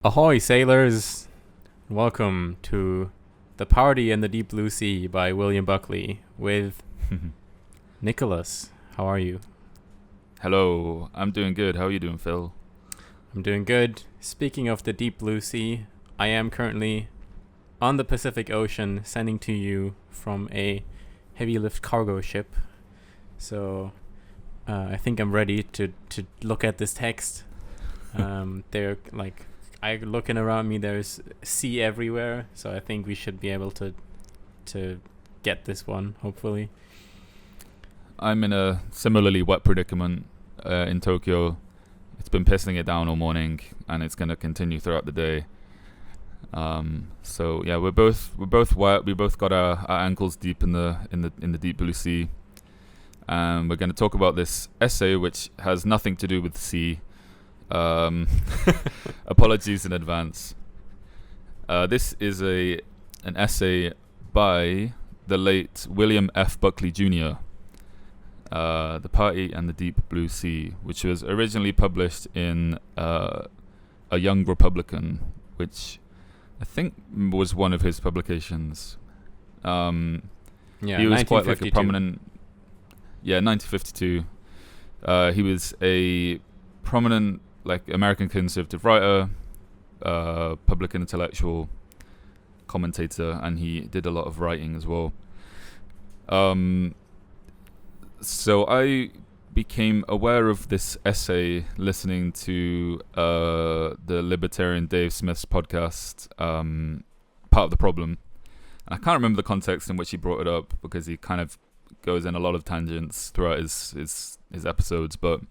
Ahoy Sailors! Welcome to The Party in the Deep Blue Sea by William Buckley with Nicholas. How are you? Hello, I'm doing good. How are you doing, Phil? I'm doing good. Speaking of the Deep Blue Sea, I am currently on the Pacific Ocean sending to you from a heavy lift cargo ship. So I think I'm ready to look at this text. They're like... looking around me, there's sea everywhere, so I think we should be able to get this one, hopefully. I'm in a similarly wet predicament in Tokyo. It's been pissing it down all morning, and it's going to continue throughout the day. So yeah, we're both wet. We both got our ankles deep in the deep blue sea, and we're going to talk about this essay, which has nothing to do with the sea. Apologies in advance. This is an essay by the late William F. Buckley Jr. The Party and the Deep Blue Sea, which was originally published in A Young Republican, which I think was one of his publications. He was quite like a prominent... 1952. He was a prominent American conservative writer, public intellectual, commentator, and he did a lot of writing as well. So I became aware of this essay listening to the libertarian Dave Smith's podcast, Part of the Problem. And I can't remember the context in which he brought it up because he kind of goes in a lot of tangents throughout his episodes, but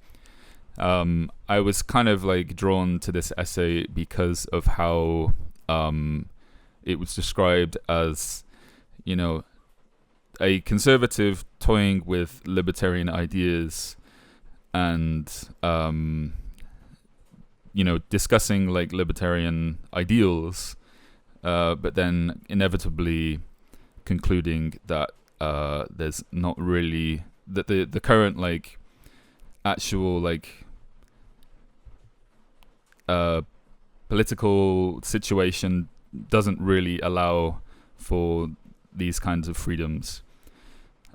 I was kind of drawn to this essay because of how it was described as, a conservative toying with libertarian ideas and, discussing libertarian ideals, but then inevitably concluding that there's not really that the current actual political situation doesn't really allow for these kinds of freedoms,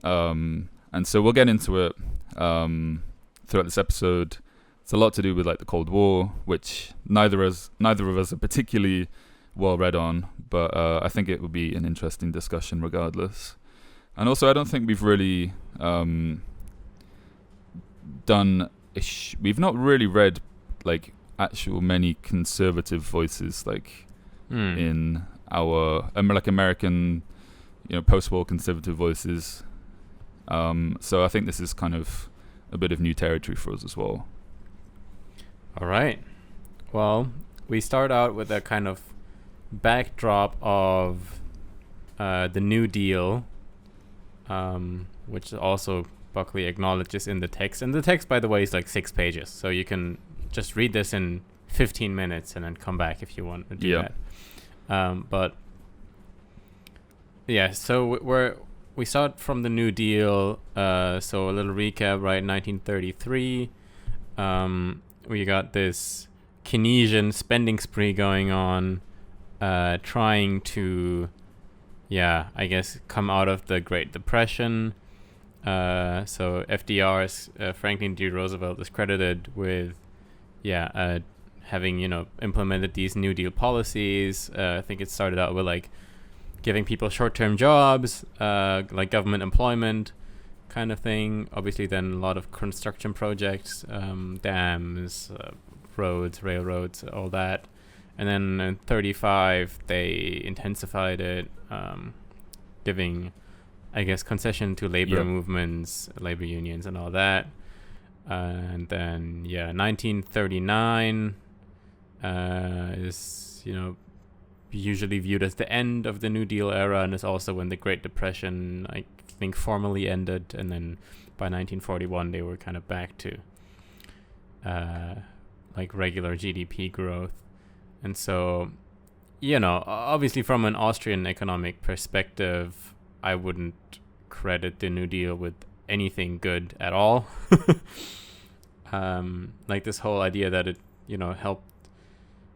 and so we'll get into it throughout this episode. It's a lot to do with the Cold War, which neither of us are particularly well read on, but I think it would be an interesting discussion regardless. And also, I don't think we've really we've not really read actual many conservative voices in our American post-war conservative voices, so I think this is kind of a bit of new territory for us as well. All right, well, we start out with a kind of backdrop of the New Deal, which also Buckley acknowledges in the text, and the text, by the way, is 6 pages, so you can just read this in 15 minutes and then come back if you want to do that. But yeah, so we start from the New Deal. So a little recap, right? 1933. We got this Keynesian spending spree going on, trying to, I guess, come out of the Great Depression. So FDR's Franklin D. Roosevelt is credited with having implemented these New Deal policies. I think it started out with giving people short-term jobs, government employment kind of thing. Obviously then a lot of construction projects, dams, roads, railroads, all that. And then in 35 they intensified it, giving, I guess, concession to labor movements, labor unions and all that. And then 1939 is usually viewed as the end of the New Deal era, and is also when the Great Depression, I think, formally ended. And then by 1941 they were kind of back to regular GDP growth. And so obviously from an Austrian economic perspective, I wouldn't credit the New Deal with anything good at all. This whole idea that it helped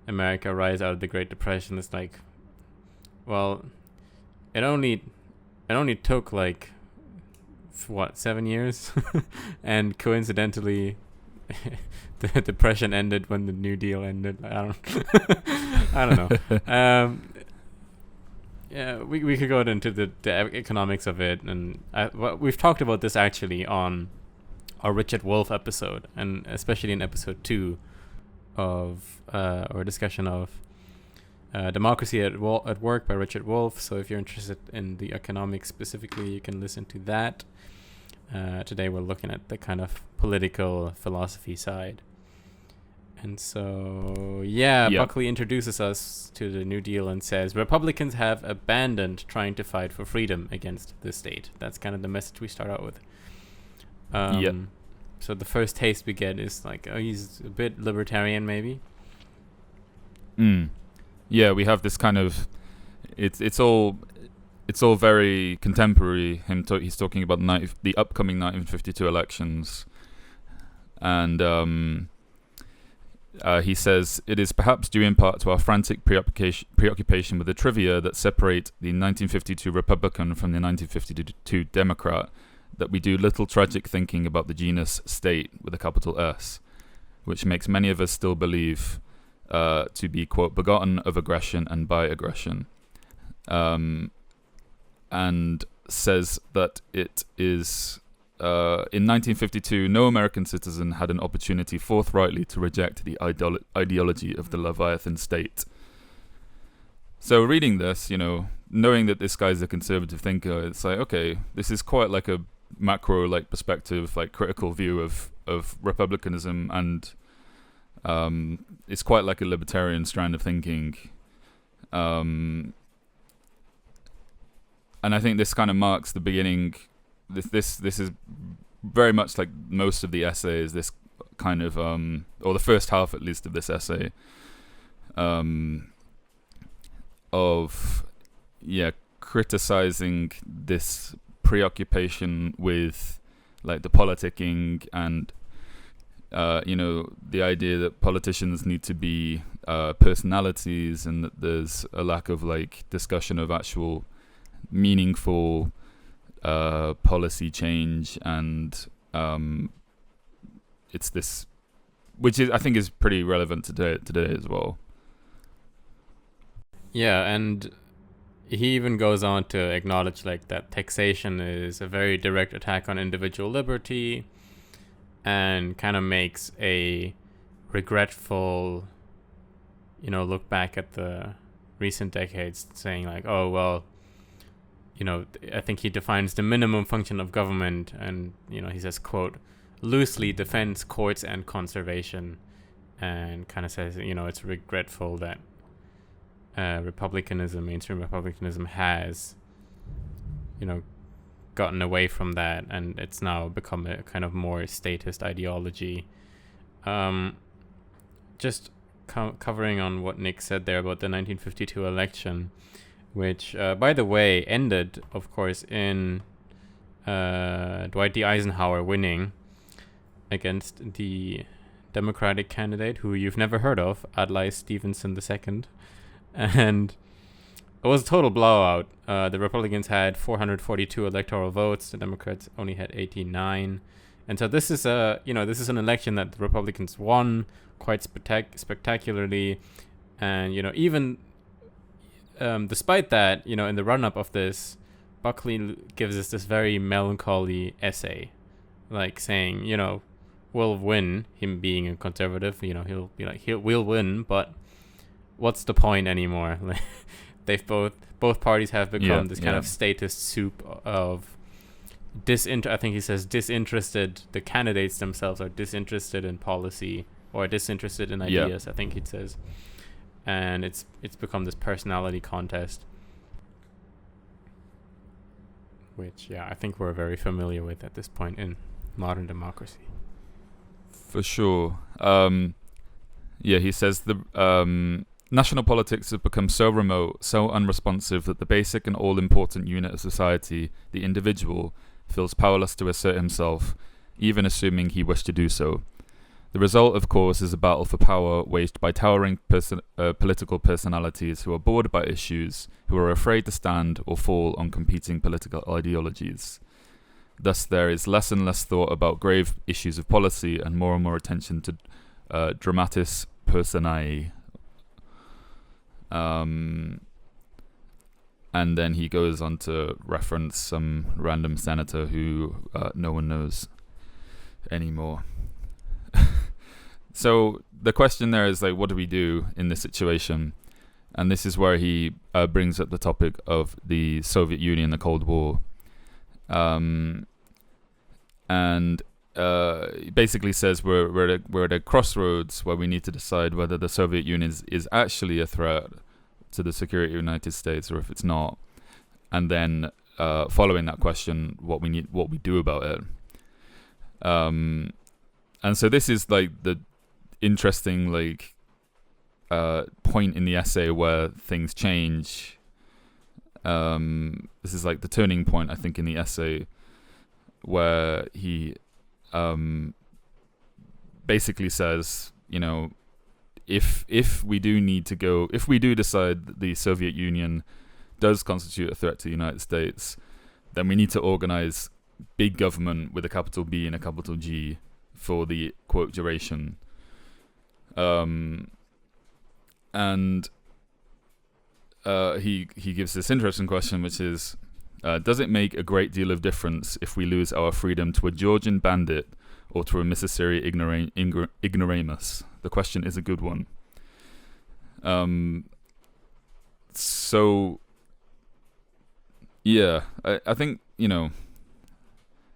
America rise out of the Great Depression. It's like, well, it only took like 7 years, and coincidentally, the Depression ended when the New Deal ended. I don't know. Yeah, we could go into the economics of it, and we've talked about this actually on our Richard Wolff episode, and especially in episode 2 of our discussion of Democracy at Work by Richard Wolff. So if you're interested in the economics specifically, you can listen to that. Today we're looking at the kind of political philosophy side. And so, Buckley introduces us to the New Deal and says, Republicans have abandoned trying to fight for freedom against the state. That's kind of the message we start out with. So the first taste we get is like, oh, he's a bit libertarian maybe. Yeah, we have this kind of, it's all very contemporary. He's talking about the upcoming 1952 elections. And he says, it is perhaps due in part to our frantic preoccupation with the trivia that separate the 1952 Republican from the 1952 Democrat that we do little tragic thinking about the genus state with a capital S, which makes many of us still believe to be, quote, begotten of aggression and by aggression. And says that it is... in 1952, no American citizen had an opportunity forthrightly to reject the ideology of the Leviathan state. So reading this, knowing that this guy's a conservative thinker, it's like, okay, this is quite like a macro perspective, critical view of republicanism, and it's quite like a libertarian strand of thinking. And I think this kind of marks the beginning. This is very much like most of the essay is this kind of or the first half at least of this essay of criticizing this preoccupation with the politicking and the idea that politicians need to be personalities, and that there's a lack of discussion of actual meaningful policy change, and it's this, which I think is pretty relevant today as well. Yeah, and he even goes on to acknowledge that taxation is a very direct attack on individual liberty, and kind of makes a regretful, look back at the recent decades, saying oh well, I think he defines the minimum function of government, and he says, quote, loosely defends courts and conservation, and kind of says it's regretful that mainstream republicanism has gotten away from that, and it's now become a kind of more statist ideology. Just covering on what Nick said there about the 1952 election, which, by the way, ended, of course, in Dwight D. Eisenhower winning against the Democratic candidate, who you've never heard of, Adlai Stevenson II. And it was a total blowout. The Republicans had 442 electoral votes. The Democrats only had 89. And so this is an election that the Republicans won quite spectacularly. And, even despite that, in the run-up of this, Buckley gives us this very melancholy essay, saying, we'll win, him being a conservative, he'll be we'll win, but what's the point anymore? They've both parties have become this kind of statist soup of I think he says disinterested. The candidates themselves are disinterested in policy or disinterested in ideas. I think it says, and it's become this personality contest, which I think we're very familiar with at this point in modern democracy. For sure. He says the national politics have become so remote, so unresponsive that the basic and all-important unit of society, the individual, feels powerless to assert himself, even assuming he wished to do so. The result, of course, is a battle for power waged by towering political personalities who are bored by issues, who are afraid to stand or fall on competing political ideologies. Thus, there is less and less thought about grave issues of policy and more attention to dramatis personae. And then he goes on to reference some random senator who no one knows anymore. So the question there is, like, what do we do in this situation? And this is where he brings up the topic of the Soviet Union, the Cold War. And he basically says we're at a crossroads where we need to decide whether the Soviet Union is actually a threat to the security of the United States or if it's not. And then following that question, what we do about it. And so this is like the interesting point in the essay where things change. This is like the turning point, I think, in the essay where he basically says, if we do decide that the Soviet Union does constitute a threat to the United States, then we need to organize big government with a capital B and a capital G for the quote duration. And he gives this interesting question, which is, does it make a great deal of difference if we lose our freedom to a Georgian bandit or to a Mississippi ignoramus? The question is a good one. So, yeah, I think,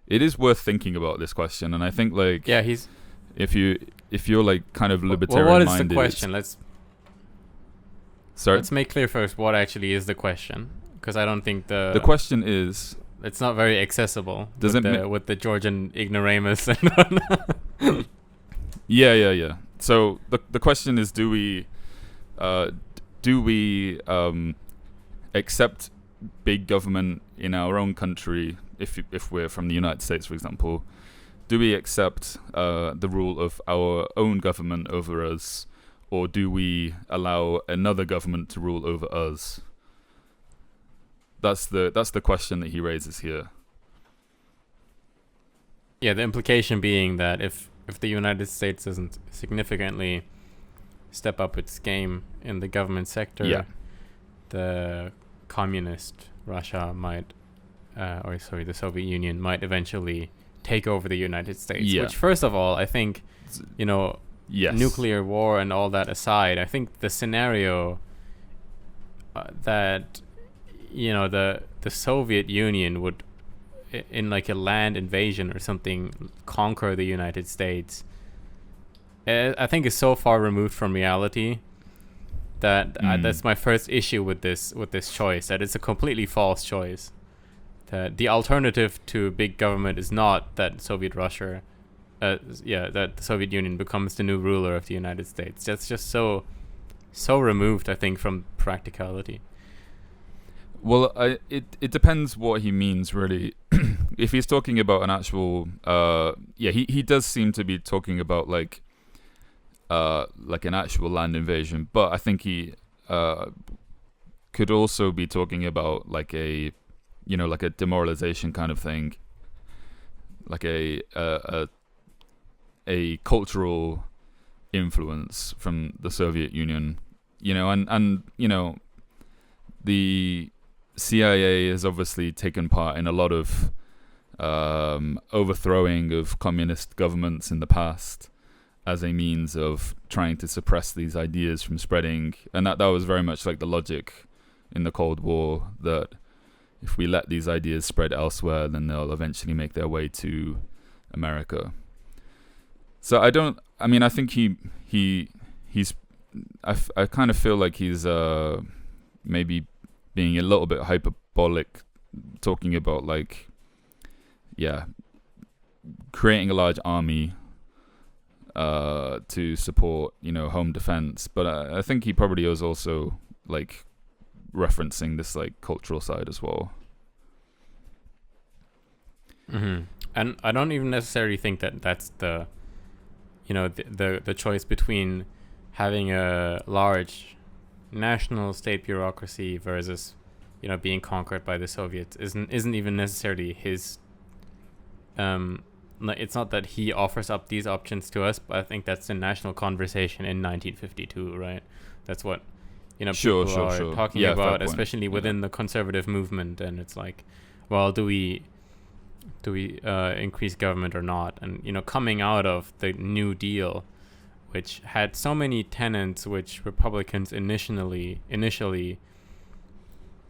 it is worth thinking about this question, and I think if you're like kind of libertarian minded. What is the question? Let's make clear first what actually is the question, because I don't think the question is, it's not very accessible. Does with the Georgian ignoramus and whatnot. Yeah. So the question is, do we accept big government in our own country? If we're from the United States, for example, do we accept the rule of our own government over us, or do we allow another government to rule over us? That's the question that he raises here. Yeah, the implication being that if the United States doesn't significantly step up its game in the government sector, the communist Russia might, the Soviet Union might eventually take over the United States. Yeah. Which, first of all, I think, Yes. nuclear war and all that aside, I think the scenario that the Soviet Union would, in like a land invasion or something, conquer the United States, I think is so far removed from reality that that's my first issue with this choice, that it's a completely false choice. That the alternative to big government is not that that the Soviet Union becomes the new ruler of the United States. That's just so removed, I think, from practicality. Well, it depends what he means, really. If he's talking about an actual, he does seem to be talking about like an actual land invasion, but I think he could also be talking about like a demoralization kind of thing, like a cultural influence from the Soviet Union, and the CIA has obviously taken part in a lot of overthrowing of communist governments in the past as a means of trying to suppress these ideas from spreading, and that was very much like the logic in the Cold War, that if we let these ideas spread elsewhere, then they'll eventually make their way to America. So I think I kind of feel like he's maybe being a little bit hyperbolic, talking about creating a large army to support home defense, but I think he probably was also like referencing this like cultural side as well. Mm-hmm. And I don't even necessarily think that that's the the choice between having a large national state bureaucracy versus being conquered by the Soviets isn't even necessarily his. It's not that he offers up these options to us, but I think that's the national conversation in 1952, right? That's what Sure, people are sure. talking Yeah, about, fair point. especially within the conservative movement. And it's like, well, do we increase government or not? And coming out of the New Deal, which had so many tenets which Republicans initially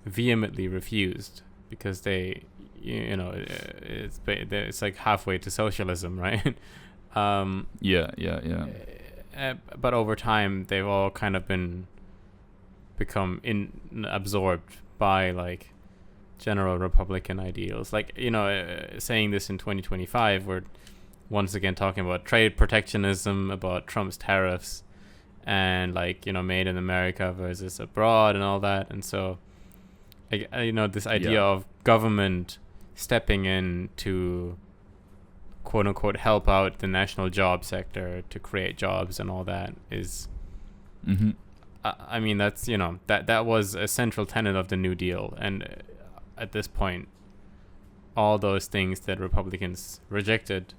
vehemently refused, because they it's like halfway to socialism, right? Yeah. But over time they've all kind of become absorbed by like general Republican ideals. Like saying this in 2025, we're once again talking about trade protectionism, about Trump's tariffs, and like made in America versus abroad and all that. And so this idea of government stepping in to quote unquote help out the national job sector to create jobs and all that is I mean that's that was a central tenet of the New Deal. And at this point, all those things that Republicans rejected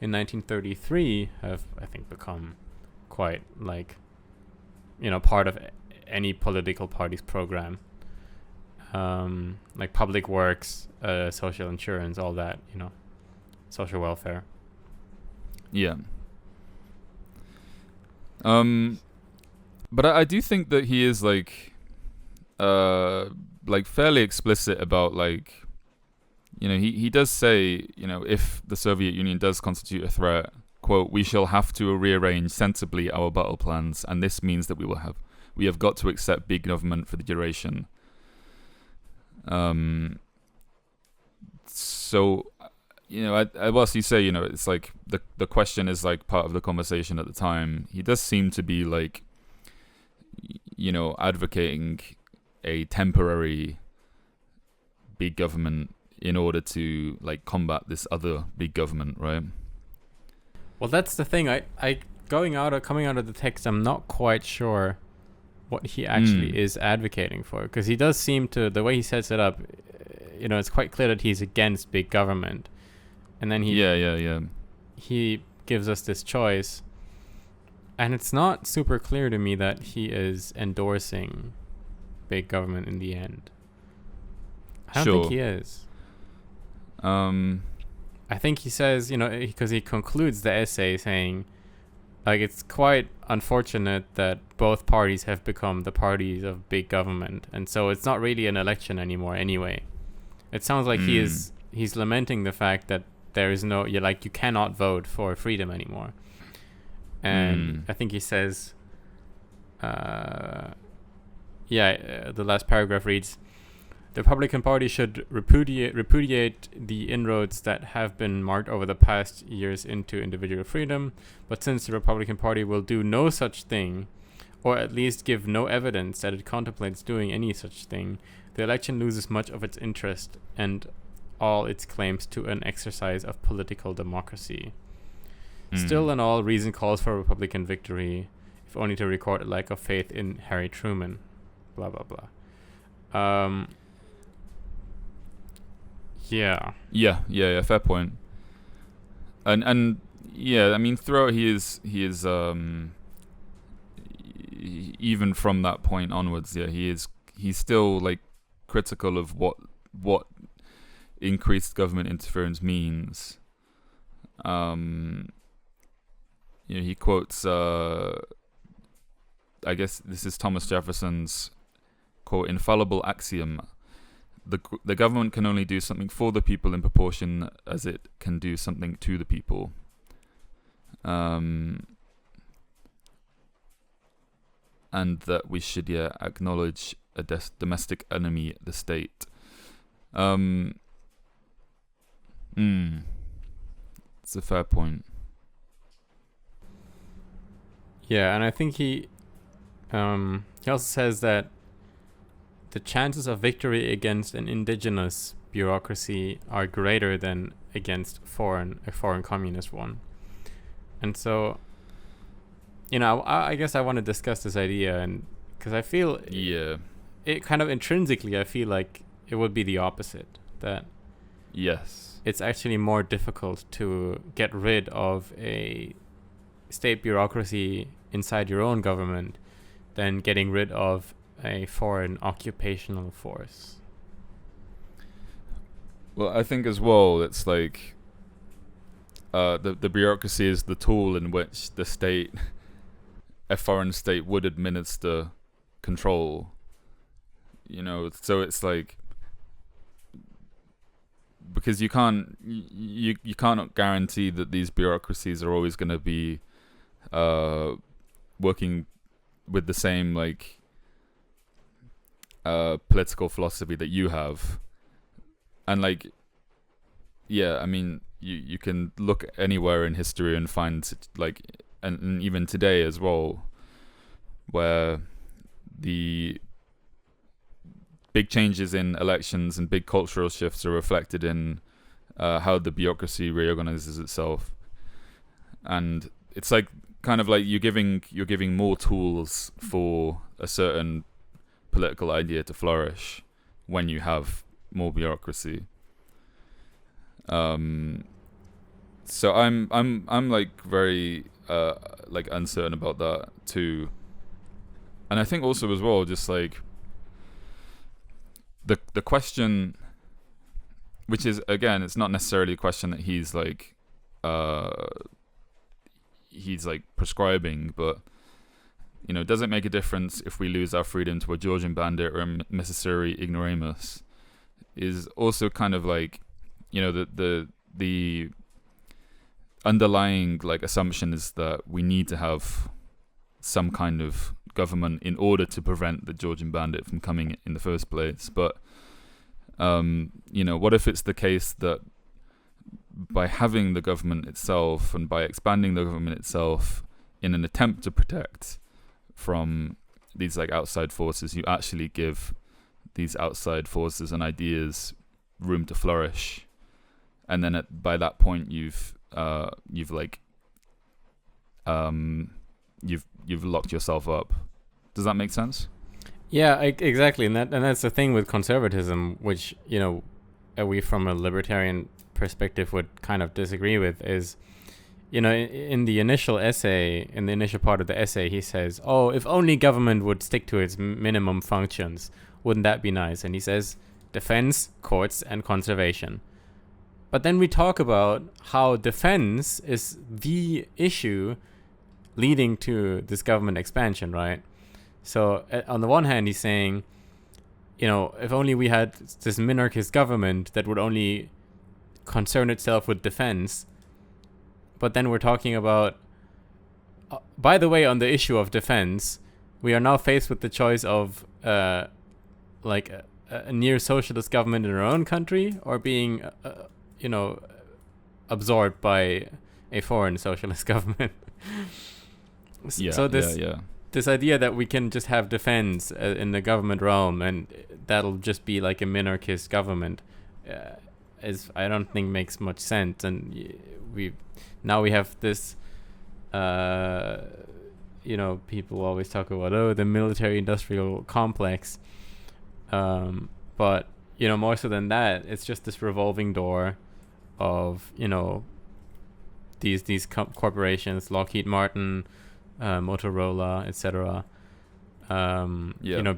in 1933 have, I think, become quite like part of any political party's program. Like public works, social insurance, all that, social welfare. Yeah. But I do think that he is like fairly explicit about like, he does say, if the Soviet Union does constitute a threat, quote, we shall have to rearrange sensibly our battle plans, and this means that we have got to accept big government for the duration. So, whilst you say, it's like the question is like part of the conversation at the time, he does seem to be like, advocating a temporary big government in order to like combat this other big government, right? Well, that's the thing. Coming out of the text, I'm not quite sure what he actually is advocating for, because he does seem to, the way he sets it up, it's quite clear that he's against big government, and then he gives us this choice, and it's not super clear to me that he is endorsing big government in the end. I don't think he is. I think he says, because he concludes the essay saying, like, it's quite unfortunate that both parties have become the parties of big government, and so it's not really an election anymore anyway. It sounds like he's lamenting the fact that there is no, you cannot vote for freedom anymore. And I think he says, the last paragraph reads, the Republican Party should repudiate the inroads that have been marked over the past years into individual freedom, but since the Republican Party will do no such thing, or at least give no evidence that it contemplates doing any such thing, the election loses much of its interest and all its claims to an exercise of political democracy. Still and all, reason calls for a Republican victory, if only to record a lack of faith in Harry Truman. Blah, blah, blah. Yeah, fair point. And yeah, I mean, throughout he is even from that point onwards, he's still like critical of what increased government interference means. He quotes I guess this is Thomas Jefferson's quote, infallible axiom: the government can only do something for the people in proportion as it can do something to the people. And that we should acknowledge a domestic enemy, the state. It's a fair point. Yeah, and I think he also says that the chances of victory against an indigenous bureaucracy are greater than against a foreign communist one. And so I guess I want to discuss this idea, and because I feel it kind of intrinsically, I feel like it would be the opposite, that Yes. it's actually more difficult to get rid of a state bureaucracy inside your own government than getting rid of a foreign occupational force. Well, I think as well, it's like the bureaucracy is the tool in which the state, a foreign state, would administer control. So it's like, because you cannot guarantee that these bureaucracies are always going to be working with the same like political philosophy that you have. And like, I mean, you can look anywhere in history and find like, and even today as well, where the big changes in elections and big cultural shifts are reflected in how the bureaucracy reorganizes itself. And it's like kind of like you're giving more tools for a certain political idea to flourish when you have more bureaucracy. So I'm like very like uncertain about that too. And I think also as well, just like the question, which is, again, it's not necessarily a question that he's like prescribing, but does it make a difference if we lose our freedom to a Georgian bandit or a Missouri ignoramus? Is also kind of like, the underlying like assumption is that we need to have some kind of government in order to prevent the Georgian bandit from coming in the first place. But what if it's the case that by having the government itself and by expanding the government itself in an attempt to protect from these like outside forces, you actually give these outside forces and ideas room to flourish, and then by that point you've locked yourself up. Does that make sense? Yeah, exactly, and that's the thing with conservatism, which we from a libertarian perspective would kind of disagree with, is in the initial part of the essay, he says, oh, if only government would stick to its minimum functions, wouldn't that be nice? And he says defense, courts, and conservation. But then we talk about how defense is the issue leading to this government expansion, right? So on the one hand, he's saying, if only we had this minarchist government that would only concern itself with defense. But then we're talking about, by the way, on the issue of defense, we are now faced with the choice of like a near socialist government in our own country, or being absorbed by a foreign socialist government. So this idea that we can just have defense in the government realm and that'll just be like a minarchist government is, I don't think, makes much sense. And we have this people always talk about the military industrial complex, but more so than that, it's just this revolving door of these corporations, Lockheed Martin, Motorola, etc.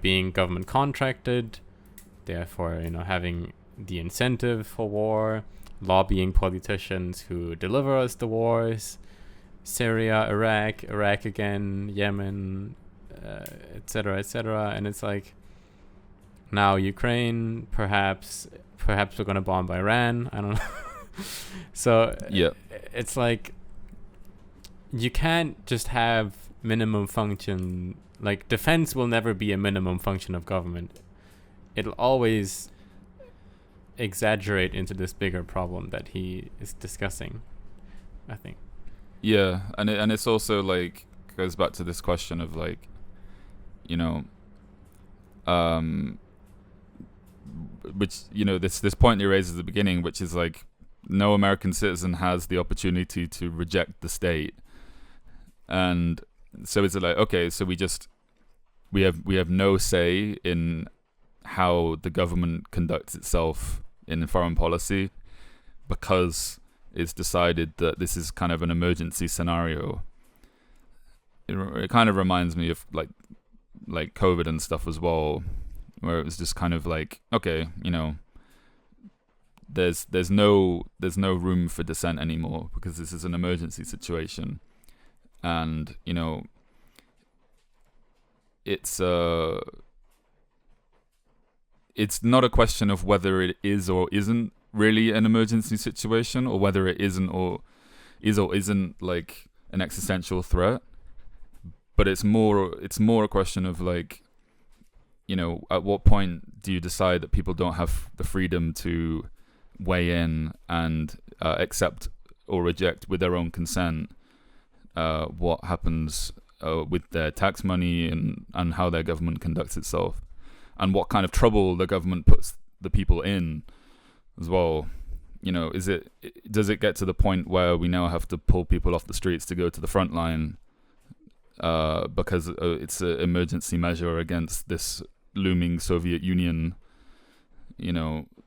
Being government contracted, therefore having the incentive for war, lobbying politicians who deliver us the wars, Syria, Iraq again, Yemen, etc., etc. And it's like, now Ukraine, perhaps we're gonna bomb Iran. I don't know. So it's like, you can't just have minimum function. Like, defense will never be a minimum function of government. It'll always exaggerate into this bigger problem that he is discussing, I think. Yeah, and it's also like goes back to this question of like, which this point he raises at the beginning, which is like, no American citizen has the opportunity to reject the state. And So is it like, okay, so we have no say in how the government conducts itself in foreign policy because it's decided that this is kind of an emergency scenario. It kind of reminds me of like COVID and stuff as well, where it was just kind of like, okay, there's no room for dissent anymore because this is an emergency situation, and it's not a question of whether it is or isn't really an emergency situation, or whether it isn't or isn't like an existential threat, but it's more a question of like, at what point do you decide that people don't have the freedom to weigh in and accept or reject with their own consent what happens with their tax money and how their government conducts itself, and what kind of trouble the government puts the people in as well. Does it get to the point where we now have to pull people off the streets to go to the front line because it's an emergency measure against this looming Soviet Union?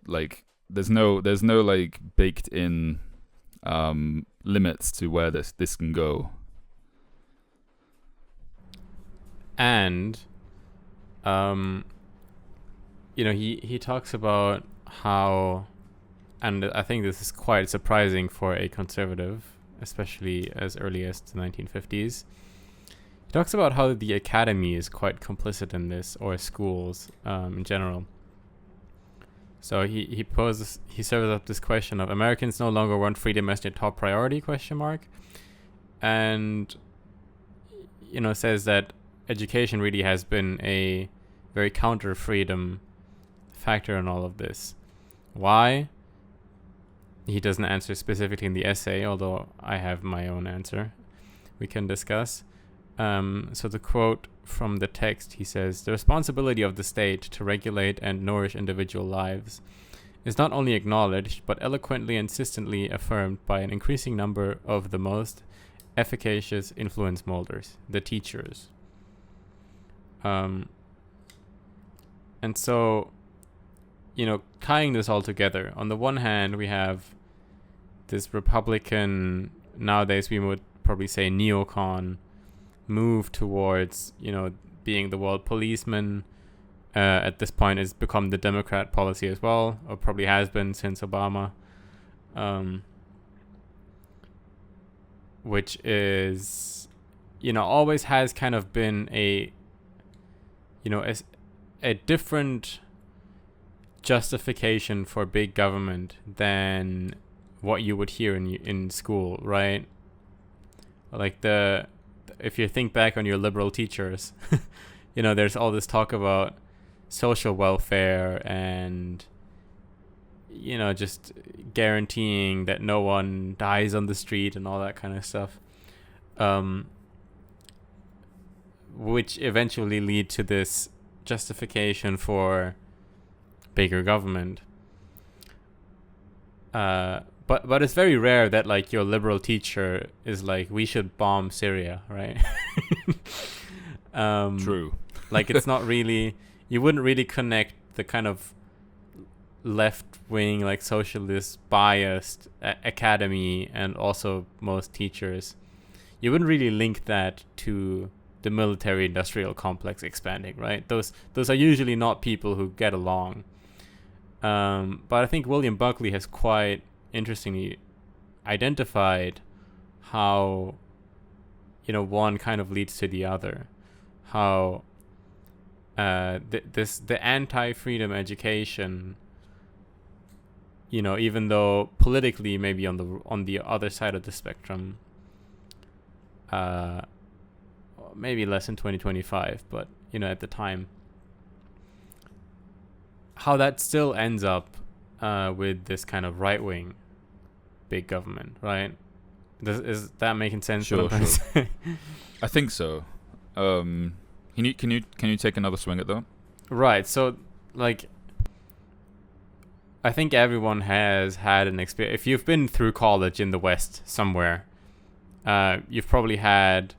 Like there's no like baked in limits to where this can go. And he talks about how, and I think this is quite surprising for a conservative, especially as early as the 1950s. He talks about how the academy is quite complicit in this, or schools in general. So he serves up this question of Americans no longer want freedom as their top priority, ? And says that education really has been a very counter freedom factor in all of this. Why? He doesn't answer specifically in the essay, although I have my own answer we can discuss. So the quote from the text, he says, "The responsibility of the state to regulate and nourish individual lives is not only acknowledged, but eloquently and insistently affirmed by an increasing number of the most efficacious influence molders, the teachers." And so, tying this all together, on the one hand, we have this Republican, nowadays we would probably say neocon, move towards, being the world policeman. At this point, it's become the Democrat policy as well, or probably has been since Obama. Which is, always has kind of been a different justification for big government than what you would hear in school, right? Like if you think back on your liberal teachers, there's all this talk about social welfare and just guaranteeing that no one dies on the street and all that kind of stuff, which eventually lead to this justification for bigger government. But it's very rare that like your liberal teacher is like, we should bomb Syria, right? True. Like it's not really, you wouldn't really connect the kind of left-wing, like socialist biased academy and also most teachers. You wouldn't really link that to the military-industrial complex expanding, right? Those are usually not people who get along. But I think William Buckley has quite interestingly identified how, one kind of leads to the other. How the anti-freedom education, even though politically maybe on the other side of the spectrum, maybe less in 2025, but at the time, how that still ends up with this kind of right-wing big government, right? Is that making sense? Sure. I think so. Can you take another swing at that? Right. So, like, I think everyone has had an experience. If you've been through college in the West somewhere, you've probably had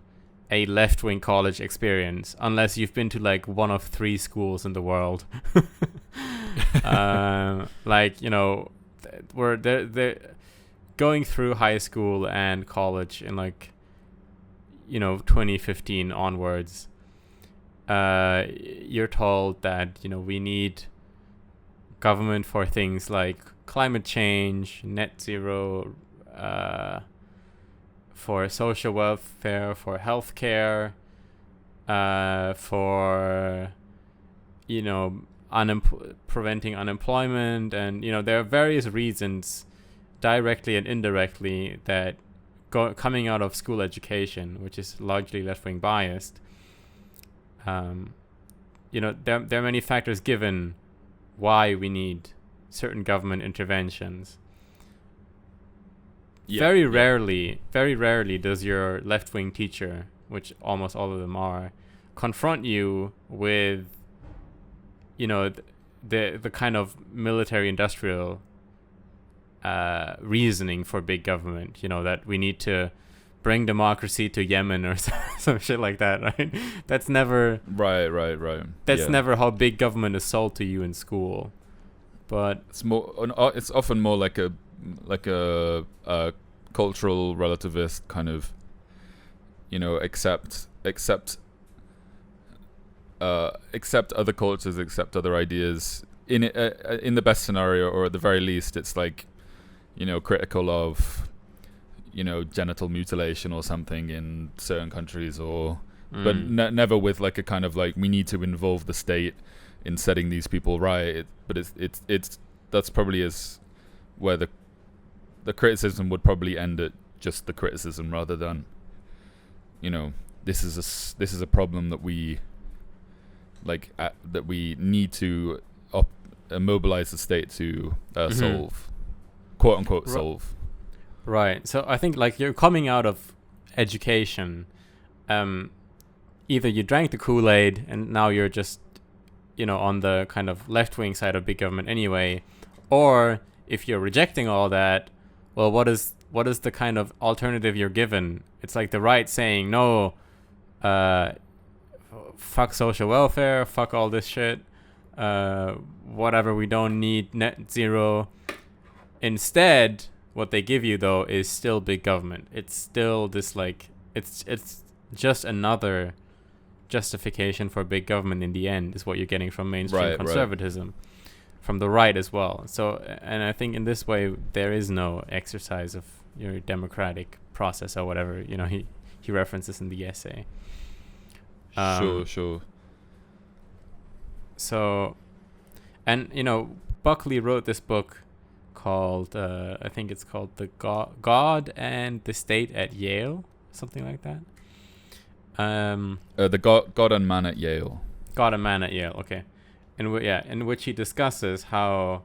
a left-wing college experience unless you've been to like one of 3 schools in the world. Like, you know, they're going through high school and college in like, you know, 2015 onwards. You're told that, you know, we need government for things like climate change, net zero, for social welfare, for healthcare, for, you know, preventing unemployment, and, you know, there are various reasons, directly and indirectly, that coming out of school education, which is largely left-wing biased. You know, there are many factors given why we need certain government interventions. Very rarely does your left-wing teacher, which almost all of them are, confront you with, you know, the kind of military-industrial reasoning for big government. You know, that we need to bring democracy to Yemen or some shit like that, right? That's never... Right. That's never how big government is sold to you in school. But it's often more like a cultural relativist kind of, you know, accept other cultures, accept other ideas in the best scenario, or at the very least it's like, you know, critical of, you know, genital mutilation or something in certain countries, or but never with like a kind of like, we need to involve the state in setting these people right. But it's that's probably is where the criticism would probably end at just the criticism, rather than, you know, this is a problem that we like that we need to mobilize the state to solve, quote unquote, solve. Right. So I think like you're coming out of education, either you drank the Kool-Aid and now you're just, you know, on the kind of left-wing side of big government anyway, or if you're rejecting all that, well, what is the kind of alternative you're given? It's like the right saying, no, fuck social welfare, fuck all this shit, whatever, we don't need net zero. Instead, what they give you, though, is still big government. It's still this, like, it's just another justification for big government in the end, is what you're getting from mainstream conservatism, from the right as well. So, and I think in this way, there is no exercise of your democratic process or whatever, you know, he references in the essay. Sure. So, and, you know, Buckley wrote this book called, I think it's called The God and the State at Yale, something like that. The God and Man at Yale. God and Man at Yale, okay. In which he discusses how,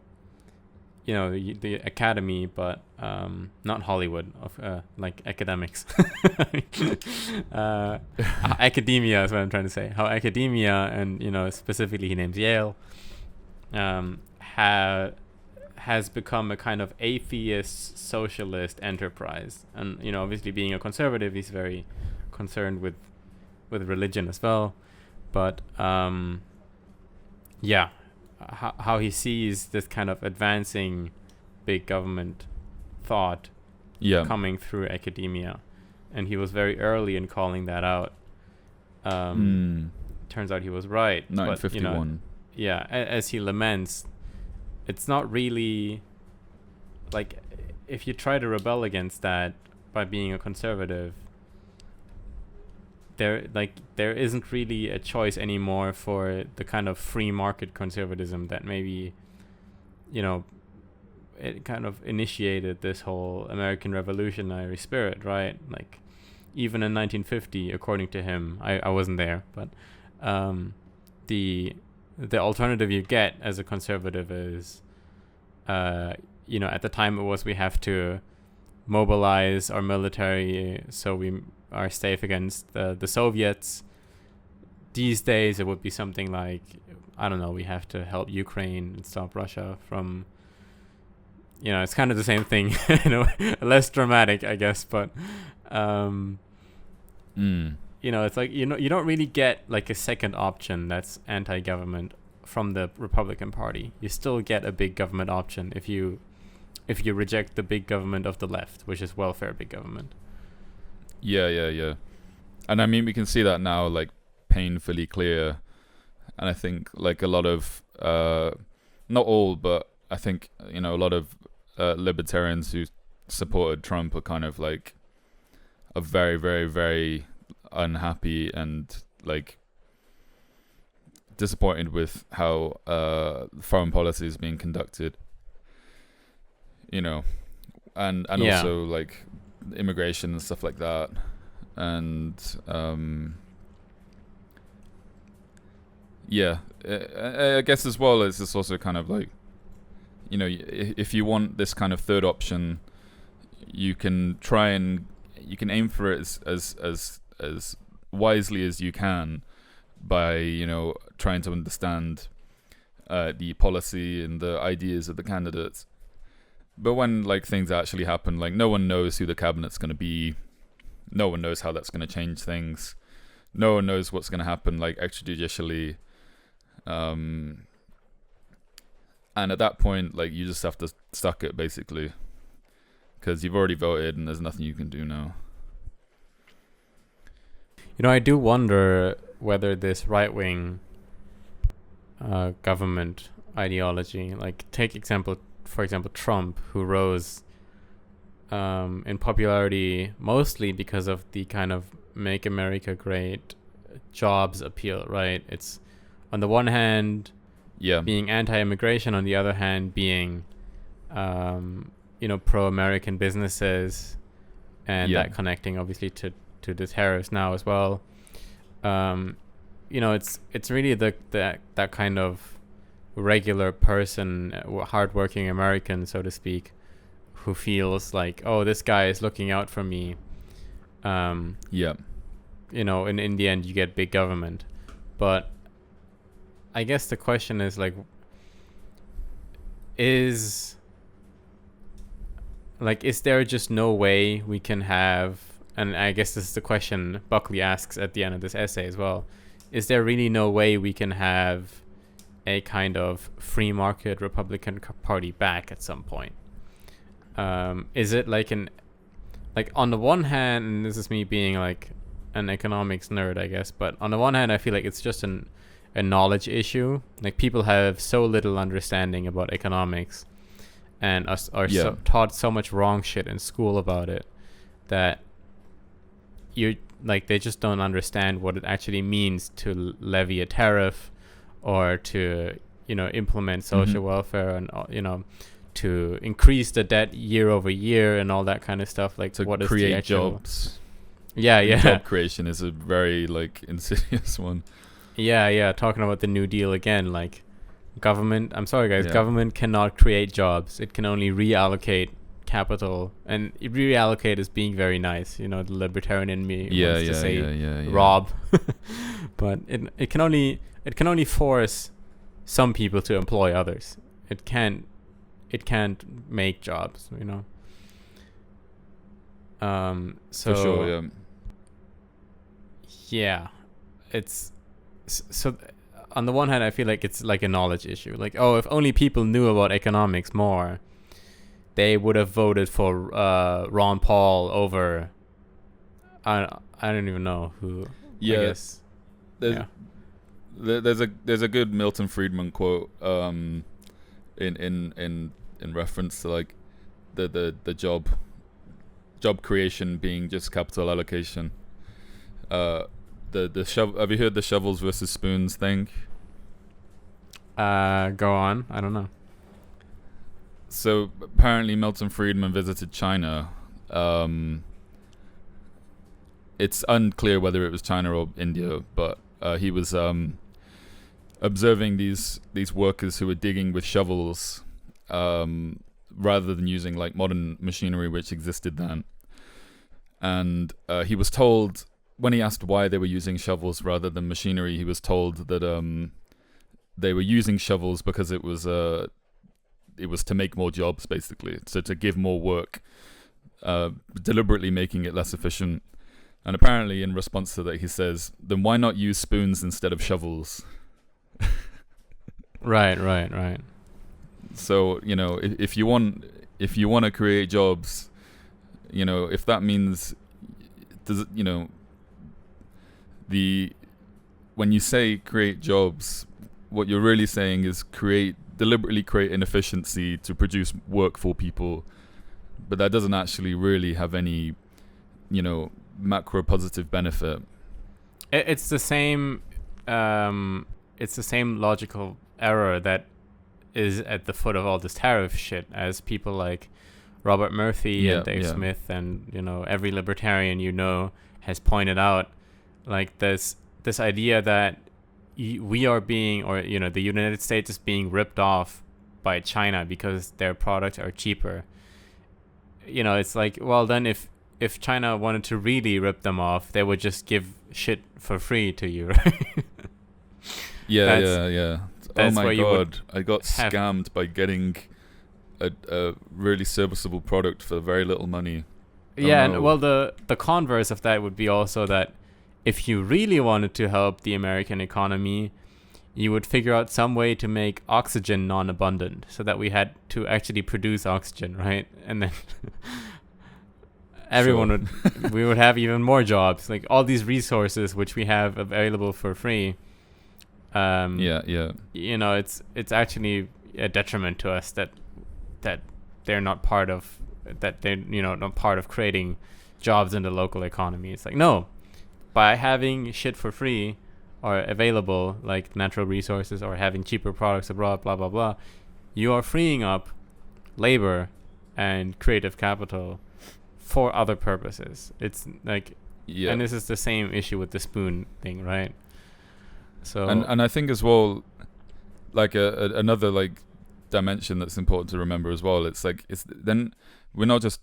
you know, the academy, but not Hollywood, of like academics. Academia is what I'm trying to say. How academia, and, you know, specifically he names Yale, has become a kind of atheist socialist enterprise. And, you know, obviously being a conservative, he's very concerned with religion as well. But how he sees this kind of advancing big government thought coming through academia, and he was very early in calling that out. Turns out he was right. 1951. But, you know, as he laments, it's not really like, if you try to rebel against that by being a conservative, there isn't really a choice anymore for the kind of free market conservatism that maybe, you know, it kind of initiated this whole American revolutionary spirit, right? Like, even in 1950, according to him, I wasn't there, but the alternative you get as a conservative is, you know, at the time it was, we have to mobilize our military so we are safe against the Soviets. These days it would be something like, I don't know, we have to help Ukraine and stop Russia from, you know, it's kind of the same thing, you know, less dramatic, I guess, but it's like you don't really get like a second option that's anti-government from the Republican Party. You still get a big government option if you reject the big government of the left, which is welfare big government. Yeah. And I mean, we can see that now, like, painfully clear. And I think, like, a lot of, not all, but I think, a lot of libertarians who supported Trump are kind of, like, are very, very, very unhappy and, like, disappointed with how foreign policy is being conducted. And also, like, immigration and stuff like that. And I guess as well, it's just also kind of like, if you want this kind of third option, you can aim for it as wisely as you can by trying to understand the policy and the ideas of the candidates. But when, like, things actually happen, like, no one knows who the cabinet's going to be. No one knows how that's going to change things. No one knows what's going to happen, like, extrajudicially. And at that point, like, you just have to suck it, basically. Because you've already voted and there's nothing you can do now. I do wonder whether this right-wing government ideology, like, for example, Trump, who rose in popularity mostly because of the kind of Make America Great jobs appeal, right? It's on the one hand being anti-immigration, on the other hand being pro-American businesses, and that connecting obviously to the tariffs now as well. It's really that kind of regular person, hardworking American, so to speak, who feels like, oh, this guy is looking out for me. In the end, you get big government. But I guess the question is, like, is there just no way we can have, and I guess this is the question Buckley asks at the end of this essay as well, is there really no way we can have a kind of free market Republican Party back at some point? Is it like on the one hand, and this is me being like an economics nerd, I guess, but on the one hand, I feel like it's just a knowledge issue. Like, people have so little understanding about economics and are so taught so much wrong shit in school about it that they just don't understand what it actually means to levy a tariff or to implement social welfare and to increase the debt year over year and all that kind of stuff. Like, to what is create the actual jobs? Job creation is a very, like, insidious one. Talking about the New Deal again, like, government, I'm sorry guys, government cannot create jobs. It can only reallocate capital, and reallocate is being very nice. The libertarian in me wants to say rob, but it can only force some people to employ others. It can't make jobs. So for sure, it's so. On the one hand, I feel like it's like a knowledge issue. Like, oh, if only people knew about economics more, they would have voted for Ron Paul over. I don't even know who. Yeah. I guess. There's a good Milton Friedman quote in reference to, like, the job creation being just capital allocation. The shovel. Have you heard the shovels versus spoons thing? Go on. I don't know. So apparently Milton Friedman visited China. It's unclear whether it was China or India, but he was observing these workers who were digging with shovels rather than using, like, modern machinery which existed then. And he was told, when he asked why they were using shovels rather than machinery, he was told that they were using shovels because it was to make more jobs, basically, so to give more work, deliberately making it less efficient. And apparently, in response to that, he says, "Then why not use spoons instead of shovels?" Right. So if you want to create jobs, if that means does the when you say create jobs, what you're really saying is deliberately create inefficiency to produce work for people, but that doesn't actually really have any macro positive benefit. It's the same. It's the same logical error that is at the foot of all this tariff shit, as people like Robert Murphy and Dave Smith and every libertarian has pointed out, like this idea that we are being, or the United States is being ripped off by China because their products are cheaper. It's like, well, then if China wanted to really rip them off, they would just give shit for free to you, right? Yeah. Oh my god, I got scammed by getting a really serviceable product for very little money. Yeah, and well, the converse of that would be also that if you really wanted to help the American economy, you would figure out some way to make oxygen non-abundant, so that we had to actually produce oxygen, right? And then we would have even more jobs, like all these resources which we have available for free. It's actually a detriment to us that they're not part of not part of creating jobs in the local economy. It's like, no, by having shit for free or available, like natural resources, or having cheaper products abroad, blah blah blah, you are freeing up labor and creative capital for other purposes. It's like, and this is the same issue with the spoon thing, right? So and I think as well, like another like dimension that's important to remember as well, it's like then we're not just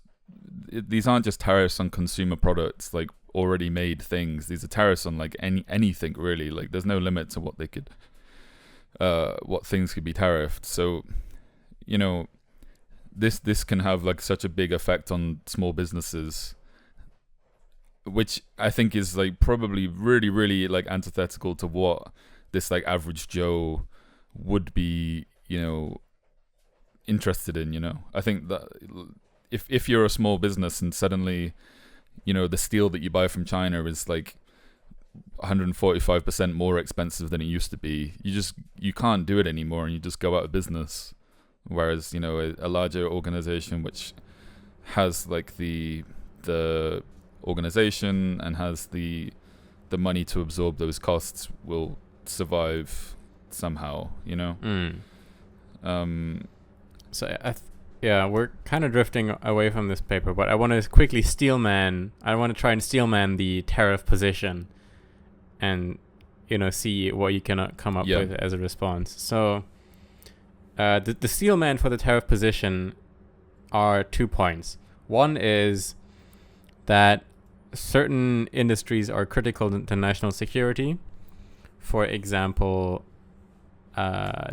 these aren't just tariffs on consumer products, like already made things. These are tariffs on like anything really. Like there's no limit to what they could what things could be tariffed. So this can have like such a big effect on small businesses, which I think is like probably really, really like antithetical to what this like average Joe would be, interested in. I think that if you're a small business and suddenly, the steel that you buy from China is like 145% more expensive than it used to be, you can't do it anymore, and you just go out of business. Whereas, a larger organization which has like the organization and has the money to absorb those costs will survive somehow. So we're kind of drifting away from this paper, but I want to quickly try and steelman the tariff position and see what you can come up with as a response. So the steelman for the tariff position are 2 points. One is that certain industries are critical to national security. For example,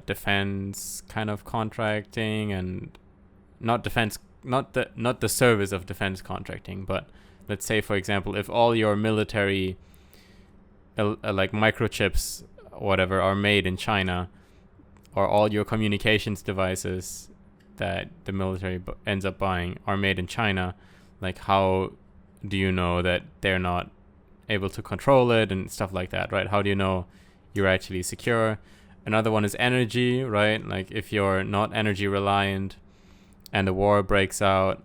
defense kind of contracting, and not the service of defense contracting, but let's say, for example, if all your military like microchips or whatever are made in China, or all your communications devices that the military ends up buying are made in China, like how do you know that they're not able to control it and stuff like that, right? How do you know you're actually secure? Another one is energy, right? Like if you're not energy reliant and the war breaks out,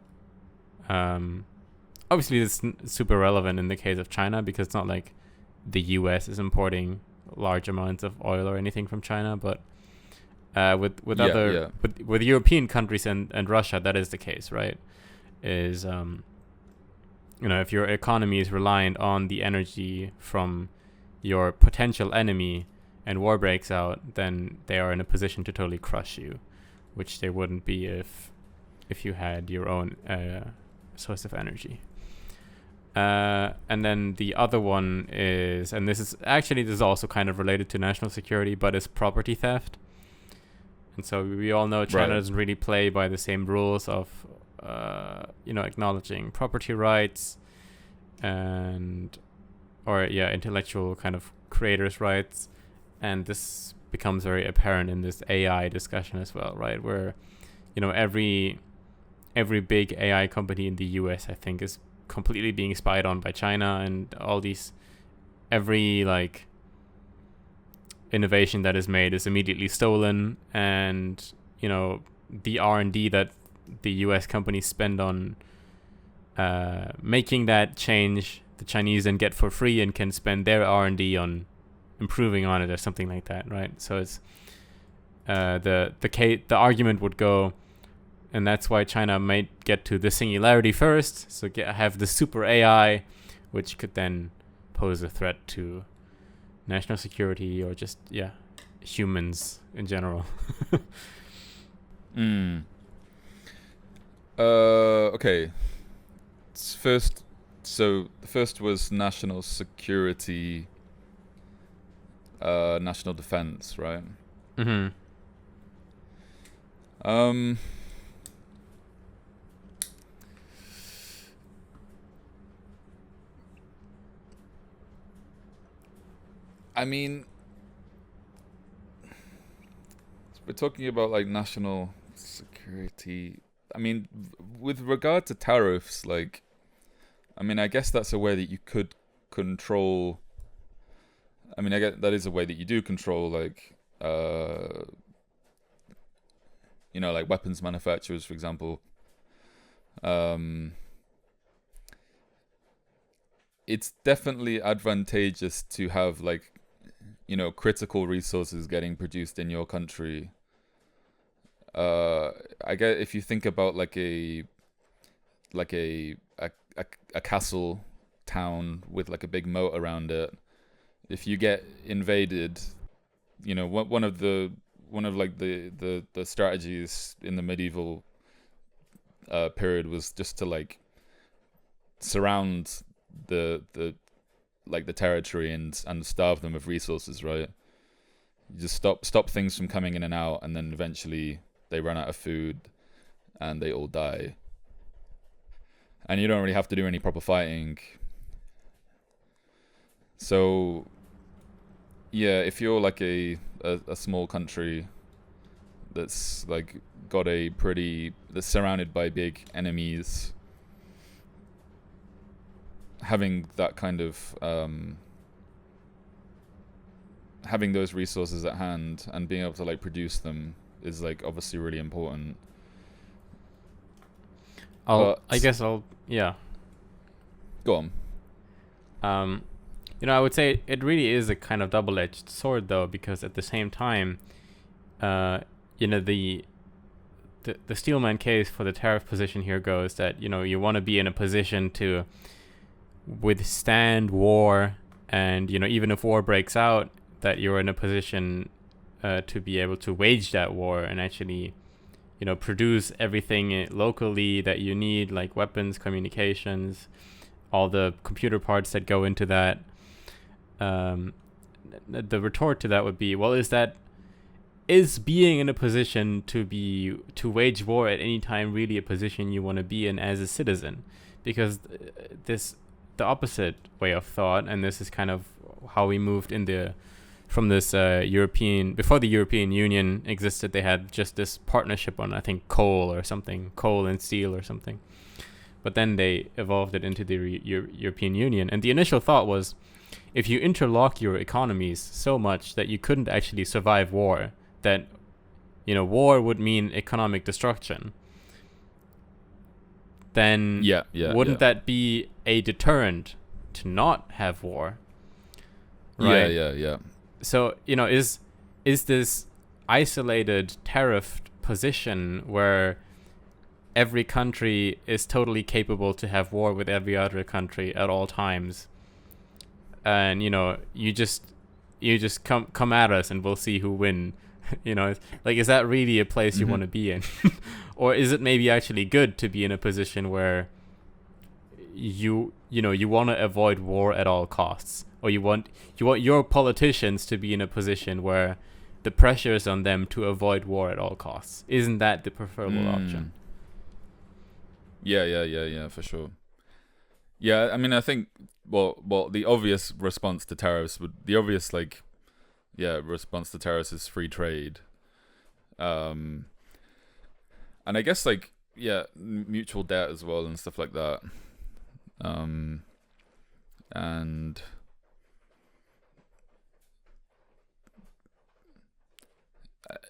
obviously this is super relevant in the case of China, because it's not like the US is importing large amounts of oil or anything from China, but with European countries and Russia, that is the case, right? Is if your economy is reliant on the energy from your potential enemy and war breaks out, then they are in a position to totally crush you, which they wouldn't be if you had your own source of energy. And then the other one is, and this is also kind of related to national security, but it's property theft. And so we all know China doesn't really play by the same rules of acknowledging property rights. intellectual kind of creators' rights, and this becomes very apparent in this AI discussion as well, right? Where, every big AI company in the US, I think, is completely being spied on by China, and every like innovation that is made is immediately stolen, and the R&D that the US companies spend on making that change, the Chinese then get for free and can spend their R&D on improving on it or something like that, right? So it's the argument would go, and that's why China might get to the singularity first, so have the super AI, which could then pose a threat to national security or just humans in general. Okay. The first was national security, national defense, right? Mm-hmm. I mean, we're talking about like national security. I mean, with regard to tariffs, like, I guess that's a way that you could control. I guess that is a way that you do control, like, like weapons manufacturers, for example. It's definitely advantageous to have, like, critical resources getting produced in your country. I guess if you think about like a castle town with like a big moat around it, if you get invaded, one of the strategies in the medieval period was just to like surround the territory and starve them of resources, right? You just stop things from coming in and out, and then eventually they run out of food and they all die. And you don't really have to do any proper fighting. So if you're like a small country that's like got that's surrounded by big enemies, having that kind of having those resources at hand and being able to like produce them is like obviously really important. Go on. I would say it really is a kind of double-edged sword, though, because at the same time, the steelman case for the tariff position here goes that you want to be in a position to withstand war, and even if war breaks out, that you're in a position to be able to wage that war and actually produce everything locally that you need, like weapons, communications, all the computer parts that go into that. The retort to that would be, well, is being in a position to wage war at any time really a position you want to be in as a citizen? Because the opposite way of thought, and this is kind of how we moved from this European, before the European Union existed, they had just this partnership on, I think, coal and steel or something. But then they evolved it into the European Union. And the initial thought was, if you interlock your economies so much that you couldn't actually survive war, that, war would mean economic destruction, then wouldn't that be a deterrent to not have war? Right? Yeah. So, is this isolated tariff position where every country is totally capable to have war with every other country at all times, and you just come at us and we'll see who win? Like, is that really a place you want to be in? Or is it maybe actually good to be in a position where you want to avoid war at all costs, or you want your politicians to be in a position where the pressure is on them to avoid war at all costs? Isn't that the preferable option? Yeah, for sure. Yeah, I mean, I think the obvious response to tariffs response to tariffs is free trade. And I guess mutual debt as well and stuff like that. And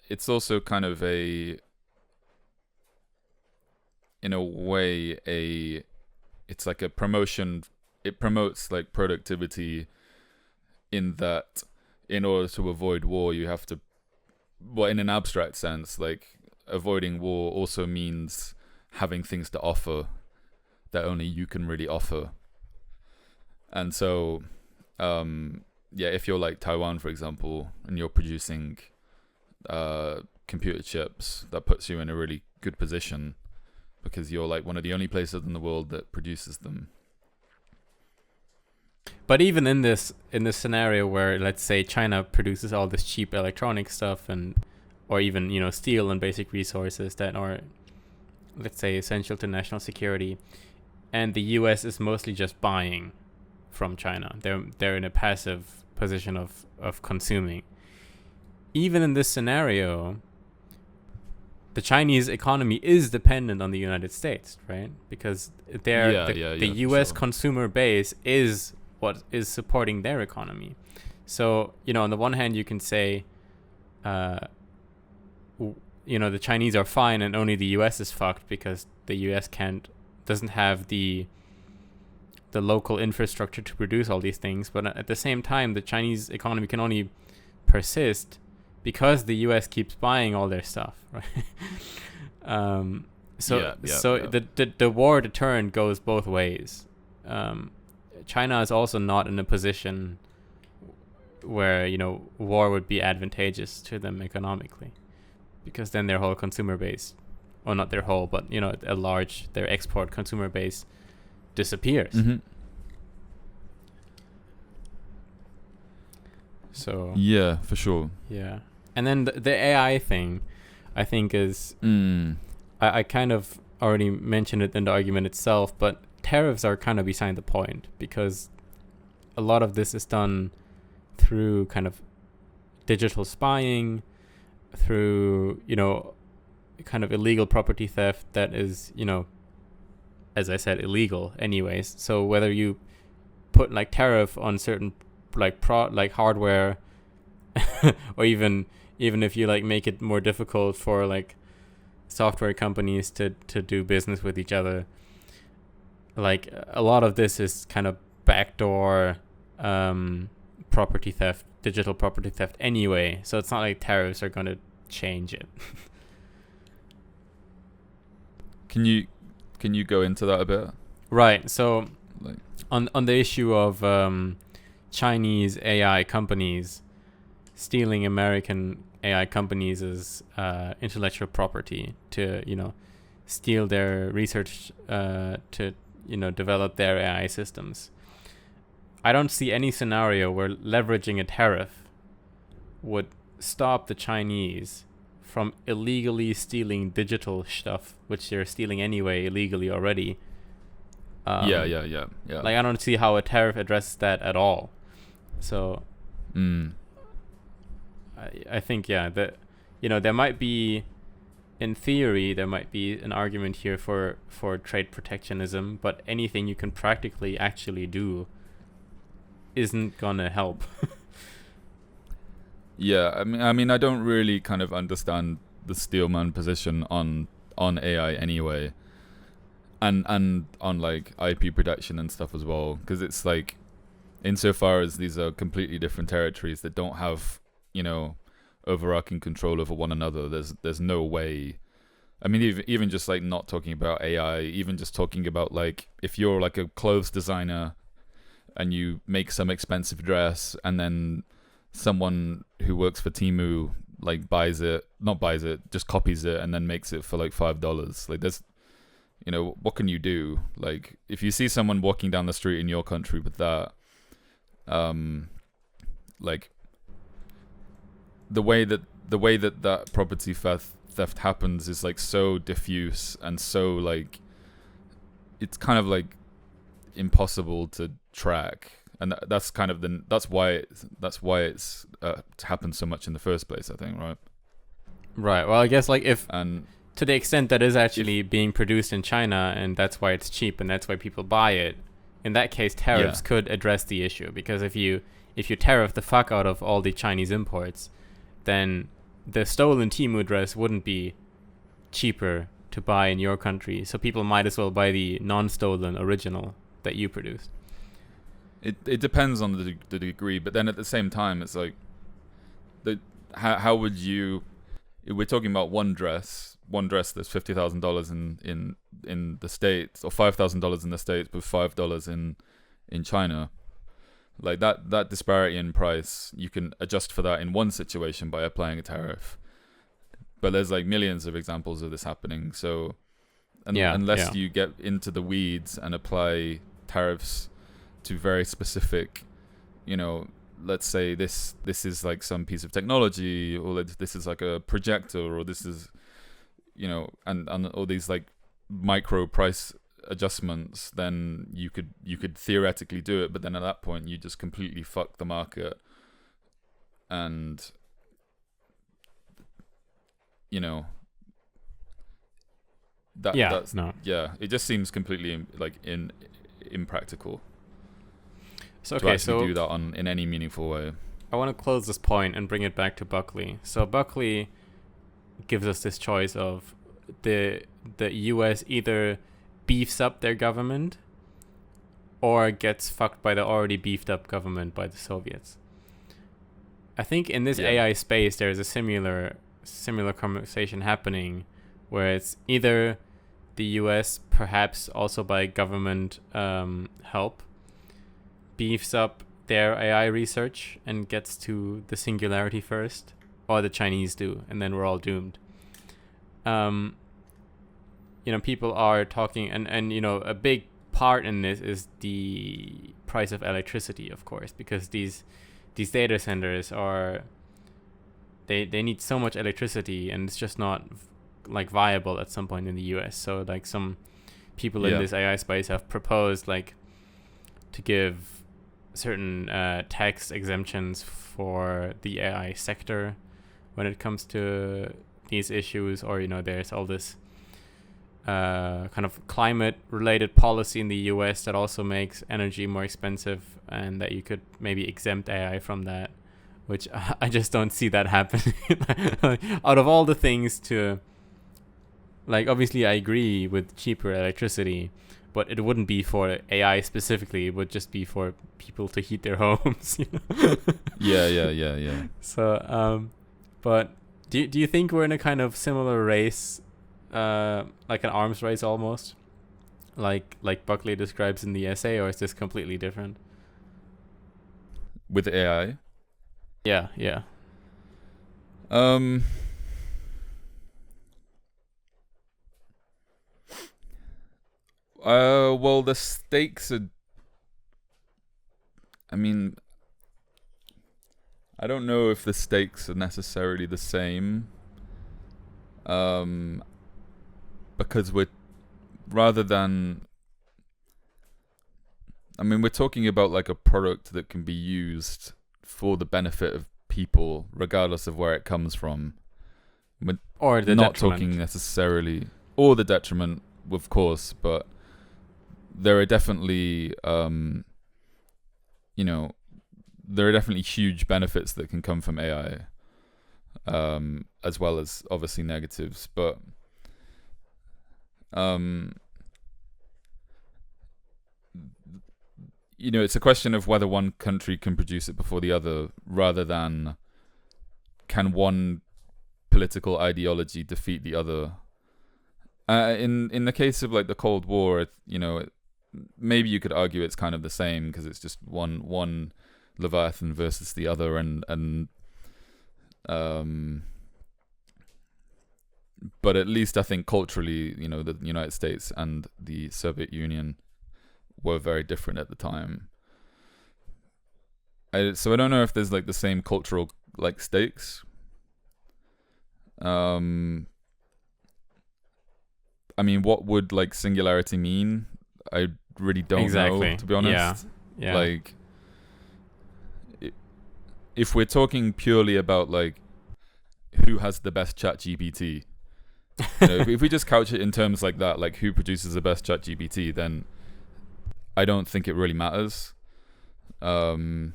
it's also kind of in a way, it's like a promotion. It promotes like productivity in that in order to avoid war, you have to, well, in an abstract sense, like avoiding war also means having things to offer that only you can really offer. And so, if you're like Taiwan, for example, and you're producing computer chips, that puts you in a really good position because you're like one of the only places in the world that produces them. But even in this scenario where, let's say, China produces all this cheap electronic stuff or even steel and basic resources that are, let's say, essential to national security, and the U.S. is mostly just buying from China. They're in a passive position of consuming. Even in this scenario, the Chinese economy is dependent on the United States, right? Because the U.S. consumer base is what is supporting their economy. So, on the one hand, you can say, the Chinese are fine and only the U.S. is fucked because the U.S. doesn't have the local infrastructure to produce all these things. But at the same time, the Chinese economy can only persist because the U.S. keeps buying all their stuff, right? The war deterrent goes both ways. China is also not in a position where war would be advantageous to them economically, because then their whole consumer base, or not their whole, but their export consumer base disappears. Mm-hmm. So yeah, for sure. Yeah, and then the AI thing, I think is I kind of already mentioned it in the argument itself, but tariffs are kind of beside the point, because a lot of this is done through kind of digital spying, through kind of illegal property theft that is as I said, illegal anyways. So whether you put like tariff on certain like hardware or even if you like make it more difficult for like software companies to do business with each other, like a lot of this is kind of backdoor property theft, digital property theft anyway. So it's not like tariffs are going to change it. Can you go into that a bit? Right. So on the issue of Chinese AI companies stealing American AI companies as intellectual property to steal their research to develop their AI systems, I don't see any scenario where leveraging a tariff would stop the Chinese from illegally stealing digital stuff, which they're stealing anyway illegally already. Yeah. Like, I don't see how a tariff addresses that at all. So I think that there might be, in theory, there might be an argument here for trade protectionism, but anything you can practically actually do isn't gonna help. Yeah, I mean, I don't really kind of understand the steelman position on AI anyway, and on like IP protection and stuff as well, because it's like, insofar as these are completely different territories that don't have overarching control over one another, there's no way. I mean, even just like not talking about AI, even just talking about like if you're like a clothes designer and you make some expensive dress and then someone who works for Temu like just copies it and then makes it for like $5. Like, there's what can you do? Like, if you see someone walking down the street in your country with that, like the way that property theft happens is like so diffuse and so like it's kind of like impossible to track, and that's kind of that's why it's happened so much in the first place, I think, right? Right. Well, I guess like if And to the extent that is actually being produced in China and that's why it's cheap and that's why people buy it, in that case tariffs could address the issue, because if you tariff the fuck out of all the Chinese imports, then the stolen Temu dress wouldn't be cheaper to buy in your country, so people might as well buy the non-stolen original that you produced. it depends on the degree, but then at the same time, it's like how would you? If we're talking about one dress that's $50,000 in the States, or $5,000 in the States, but $5 in China. Like that disparity in price, you can adjust for that in one situation by applying a tariff. But there's like millions of examples of this happening. So unless you get into the weeds and apply tariffs to very specific, let's say this is like some piece of technology, or this is like a projector, or this is, and all these like micro price adjustments, then you could theoretically do it, but then at that point you just completely fuck the market, and it just seems completely like impractical. So to actually do that in any meaningful way. I want to close this point and bring it back to Buckley. So Buckley gives us this choice of the US either beefs up their government or gets fucked by the already beefed up government by the Soviets. I think in this AI space there's a similar conversation happening, where it's either the US, perhaps also by government help, beefs up their AI research and gets to the singularity first, or the Chinese do, and then we're all doomed. People are talking, and a big part in this is the price of electricity, of course, because these data centers are, they need so much electricity, and it's just not like viable at some point in the US. So like some people in this AI space have proposed like to give certain tax exemptions for the AI sector when it comes to these issues, or there's all this kind of climate related policy in the US that also makes energy more expensive, and that you could maybe exempt AI from that, which I just don't see that happening. Out of all the things to, like, obviously I agree with cheaper electricity, but it wouldn't be for AI specifically. It would just be for people to heat their homes. Yeah. So, but do you think we're in a kind of similar race, like an arms race almost, like Buckley describes in the essay, or is this completely different? With AI? Yeah. Well, the stakes are, I mean, I don't know if the stakes are necessarily the same. Because we're talking about like a product that can be used for the benefit of people, regardless of where it comes from. Or the not detriment. Talking necessarily, or the detriment, of course, but there are definitely, there are definitely huge benefits that can come from AI, as well as obviously negatives. But it's a question of whether one country can produce it before the other, rather than can one political ideology defeat the other. In the case of like the Cold War, maybe you could argue it's kind of the same, because it's just one Leviathan versus the other, and but at least I think culturally, the United States and the Soviet Union were very different at the time. So I don't know if there's like the same cultural like stakes. What would like singularity mean? I really don't know, to be honest. Yeah. Like, if we're talking purely about like who has the best ChatGPT, if we just couch it in terms like that, like who produces the best ChatGPT, then I don't think it really matters. Because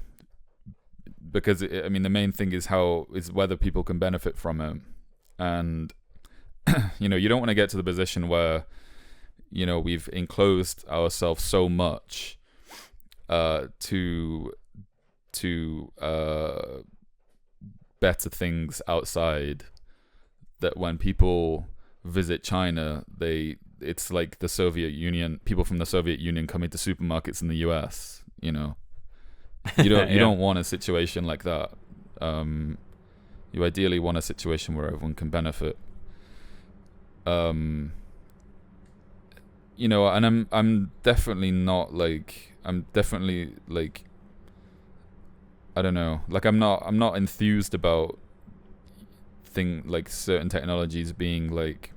the main thing is whether people can benefit from it, and you don't want to get to the position where we've enclosed ourselves so much to better things outside, that when people visit China, it's like the Soviet Union, people from the Soviet Union coming to supermarkets in the US. You don't want a situation like that. You ideally want a situation where everyone can benefit. And I'm definitely not like, I don't know, like I'm not enthused about certain technologies being like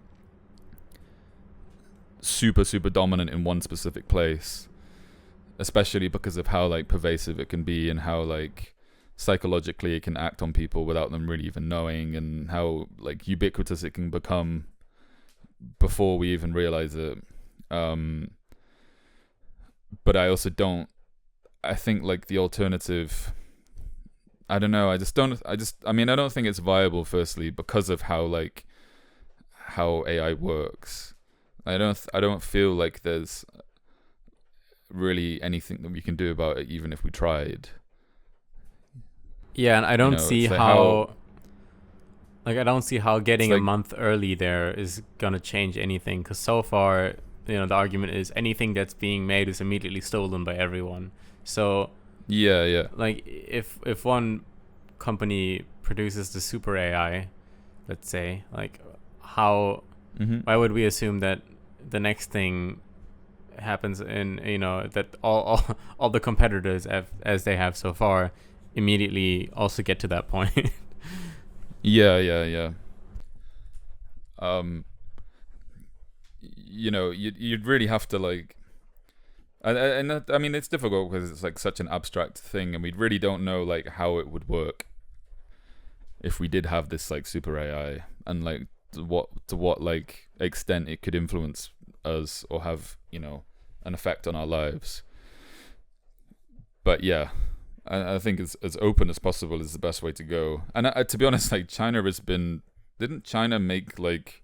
super dominant in one specific place, especially because of how like pervasive it can be, and how like psychologically it can act on people without them really even knowing, and how like ubiquitous it can become before we even realize it. But I also I think like the alternative, I don't know, I don't think it's viable, firstly because of how AI works. I don't feel like there's really anything that we can do about it, even if we tried. Yeah, and I don't see how I don't see how getting a month early there is gonna change anything, because so far, the argument is anything that's being made is immediately stolen by everyone. So yeah, like if one company produces the super AI, let's say, like why would we assume that the next thing happens in that all the competitors as they have so far immediately also get to that point? Yeah. You'd really have to like, it's difficult because it's like such an abstract thing, and we really don't know like how it would work if we did have this like super AI, and like to what like extent it could influence us or have an effect on our lives. But yeah, I think as open as possible is the best way to go. And to be honest, like didn't China make like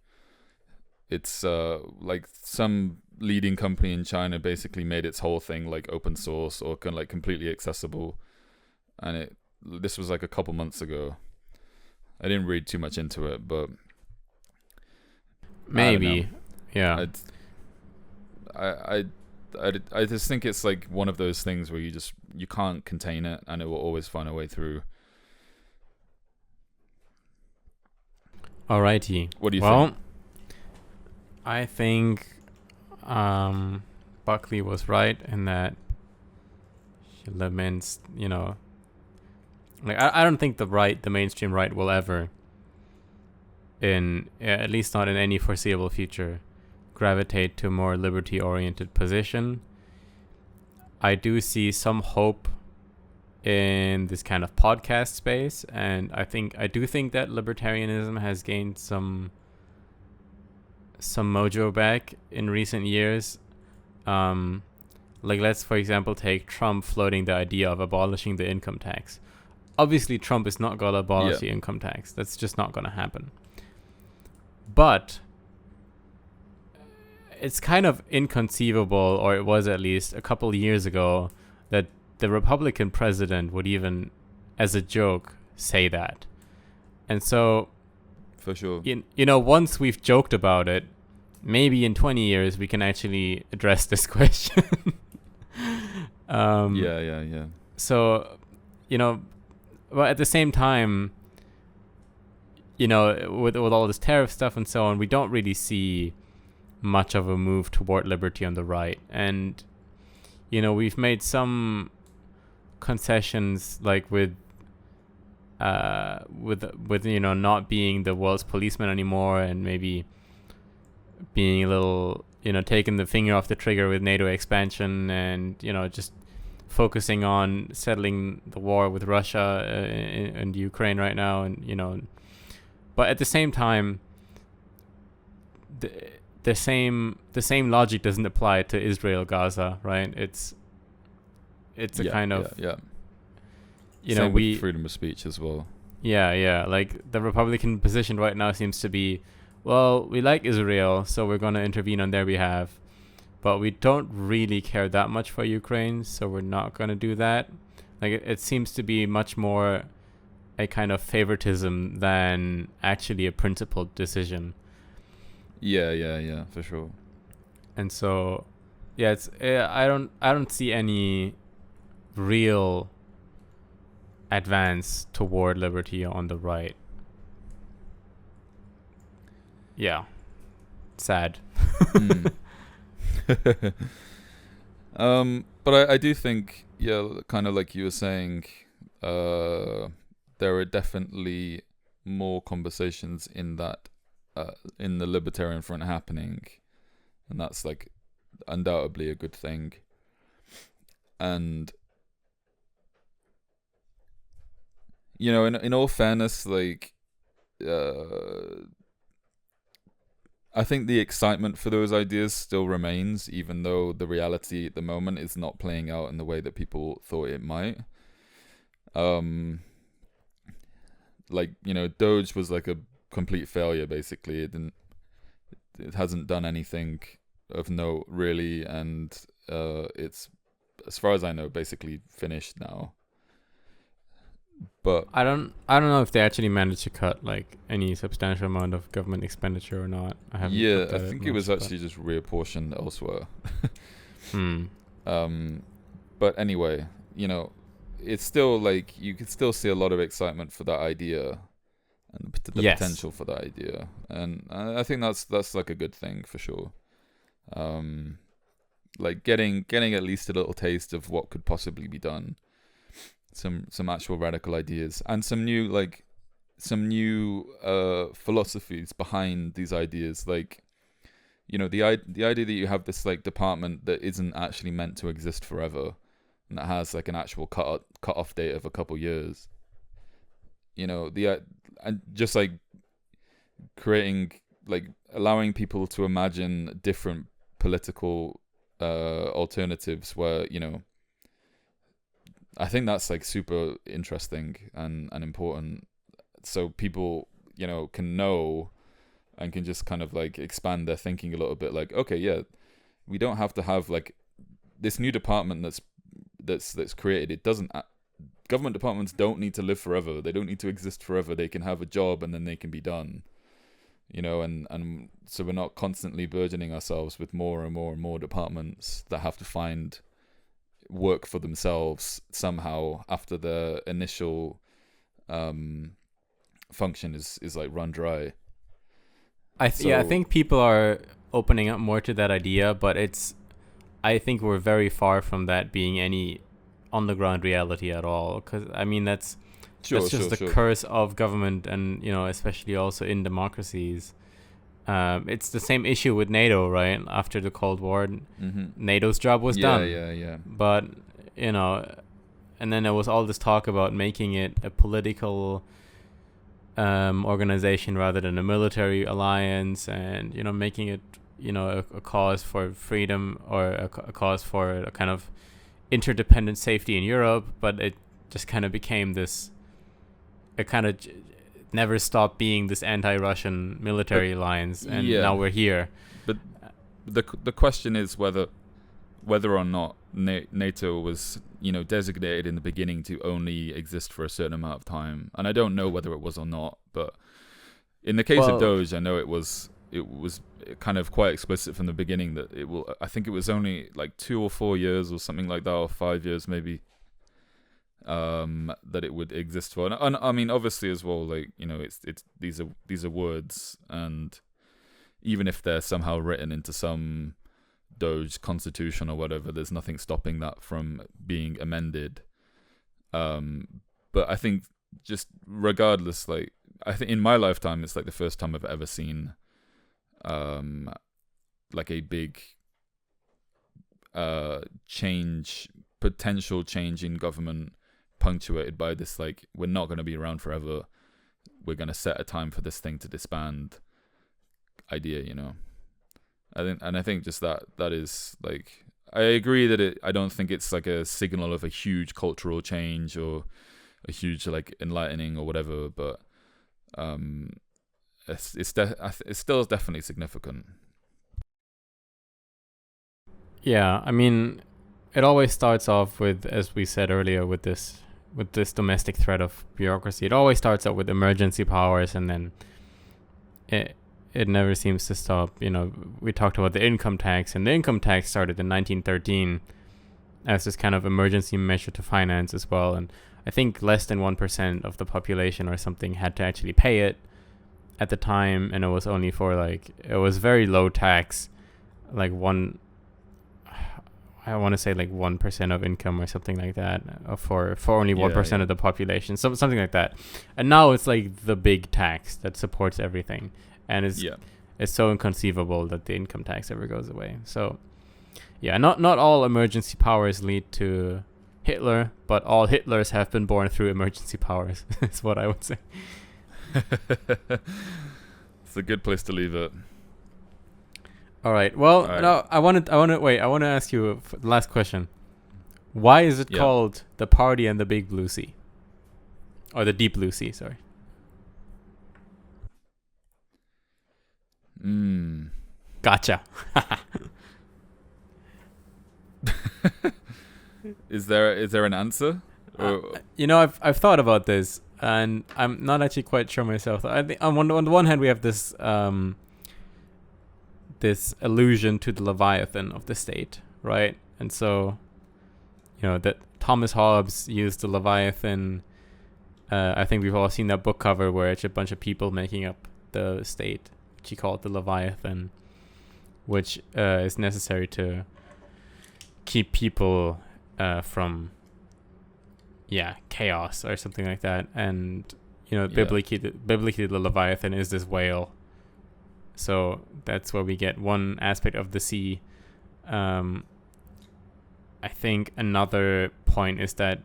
it's like some leading company in China basically made its whole thing like open source or like completely accessible, and this was like a couple months ago. I didn't read too much into it, but maybe, yeah. I just think it's like one of those things where you can't contain it, and it will always find a way through. Alrighty. What do you think? I think Buckley was right in that she laments, like I don't think the mainstream right will ever, at least not in any foreseeable future, gravitate to a more liberty-oriented position. I do see some hope in this kind of podcast space, and I do think that libertarianism has gained some mojo back in recent years. Like let's for example take Trump floating the idea of abolishing the income tax. Obviously Trump is not gonna abolish the income tax. That's just not gonna happen. But it's kind of inconceivable, or it was at least a couple of years ago, that the Republican president would even, as a joke, say that. And so, for sure, once we've joked about it, maybe in 20 years we can actually address this question. Yeah. So, but at the same time, with all this tariff stuff and so on, we don't really see much of a move toward liberty on the right. And we've made some concessions, like with not being the world's policeman anymore, and maybe being a little taking the finger off the trigger with NATO expansion and, just focusing on settling the war with Russia and Ukraine right now. And, but at the same time, the same logic doesn't apply to Israel, Gaza, right? It's a kind of, Same with freedom of speech as well. Yeah. Like the Republican position right now seems to be, well, we like Israel, so we're going to intervene on their behalf, but we don't really care that much for Ukraine, so we're not going to do that. Like it seems to be much more a kind of favoritism than actually a principled decision. Yeah, for sure. And so, yeah, I don't see any real advance toward liberty on the right. Yeah, sad. But I do think, kind of like you were saying, there are definitely more conversations in that, in the libertarian front happening, and that's like undoubtedly a good thing. And in all fairness, like, I think the excitement for those ideas still remains, even though the reality at the moment is not playing out in the way that people thought it might. Like, Doge was like a complete failure, basically. It hasn't done anything of note, really, and it's, as far as I know, basically finished now. But I don't know if they actually managed to cut like any substantial amount of government expenditure or not. I think it was actually just reapportioned elsewhere. But anyway, it's still like you could still see a lot of excitement for that idea and the potential for that idea, and I think that's like a good thing for sure. Like getting at least a little taste of what could possibly be done. Some actual radical ideas and some new philosophies behind these ideas, like the idea that you have this like department that isn't actually meant to exist forever and that has like an actual cut off date of a couple years, and just like creating, like, allowing people to imagine different political alternatives where I think that's like super interesting and important, so people can know and can just kind of like expand their thinking a little bit, like, okay, yeah, we don't have to have like this new department that's created. It doesn't, government departments don't need to live forever, they don't need to exist forever, they can have a job and then they can be done, and so we're not constantly burdening ourselves with more and more and more departments that have to find work for themselves somehow after the initial function is like run dry. I think people are opening up more to that idea, but I think we're very far from that being any on the ground reality at all, because I mean that's just the curse of government, and especially also in democracies. It's the same issue with NATO, right? After the Cold War, NATO's job was done. Yeah. But, and then there was all this talk about making it a political organization rather than a military alliance, and, making it, a cause for freedom, or a cause for a kind of interdependent safety in Europe. But it just kind of became this, it kind of never stopped being this anti-Russian military alliance, and now we're here. But the question is whether or not NATO was designated in the beginning to only exist for a certain amount of time, and I don't know whether it was or not. But in the case of Doge, I know it was kind of quite explicit from the beginning that it will. I think it was only like 2 or 4 years or something like that, or 5 years maybe. That it would exist for, and I mean, obviously as well, like it's these are words, and even if they're somehow written into some Doge constitution or whatever, there's nothing stopping that from being amended. But I think just regardless, like I think in my lifetime, it's like the first time I've ever seen like a big potential change in government, punctuated by this like, we're not going to be around forever, we're going to set a time for this thing to disband idea, you know. I think just that is like, I agree that I don't think it's like a signal of a huge cultural change or a huge like enlightening or whatever, but it's still definitely significant. Yeah, I mean, it always starts off with, as we said earlier, with this domestic threat of bureaucracy. It always starts out with emergency powers, and then it never seems to stop. You know, we talked about the income tax, and the income tax started in 1913 as this kind of emergency measure to finance as well. And I think less than 1% of the population or something had to actually pay it at the time, and it was only for like, it was very low tax, like I want to say like 1% of income or something like that, for only 1% of the population, something like that. And now it's like the big tax that supports everything, and it's so inconceivable that the income tax ever goes away. So yeah, not all emergency powers lead to Hitler, but all Hitlers have been born through emergency powers. Is what I would say. It's a good place to leave it. All right. Well, no, I want to ask you the last question. Why is it called the Party and the Big Blue Sea, or the Deep Blue Sea? Sorry. Gotcha. Is there an answer? You know, I've thought about this, and I'm not actually quite sure myself. I think on the one hand we have this this allusion to the Leviathan of the state, right? And so, you know, that Thomas Hobbes used the Leviathan. I think we've all seen that book cover where it's a bunch of people making up the state, which he called the Leviathan, which is necessary to keep people from chaos or something like that. And you know, biblically the Leviathan is this whale. So that's where we get one aspect of the sea. I think another point is that,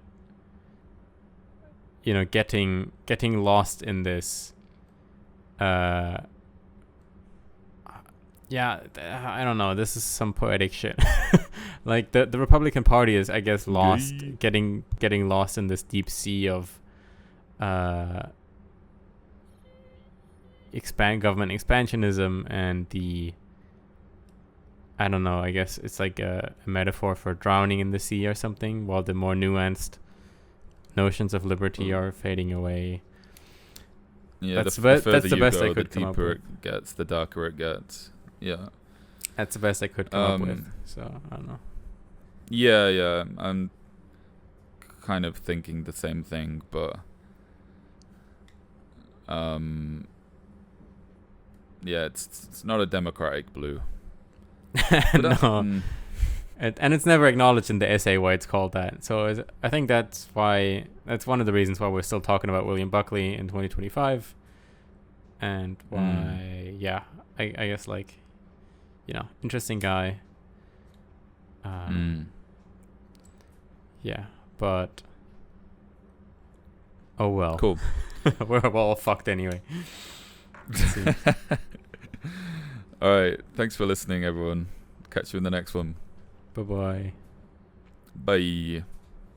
you know, getting lost in this I don't know, this is some poetic shit. Like the Republican Party is, I guess, lost, getting lost in this deep sea of government expansionism, and I don't know, I guess it's like a metaphor for drowning in the sea or something, while the more nuanced notions of liberty are fading away. Yeah, that's the the best I could come up with. The deeper it gets, the darker it gets. Yeah. That's the best I could come up with. So, I don't know. Yeah. I'm kind of thinking the same thing, but it's not a democratic blue. No. And it's never acknowledged in the essay why it's called that. So I think that's one of the reasons why we're still talking about William Buckley in 2025, and why I guess, like, you know, interesting guy. Yeah, but oh well. Cool. We're all fucked anyway. All right, thanks for listening, everyone. Catch you in the next one. Bye-bye. Bye.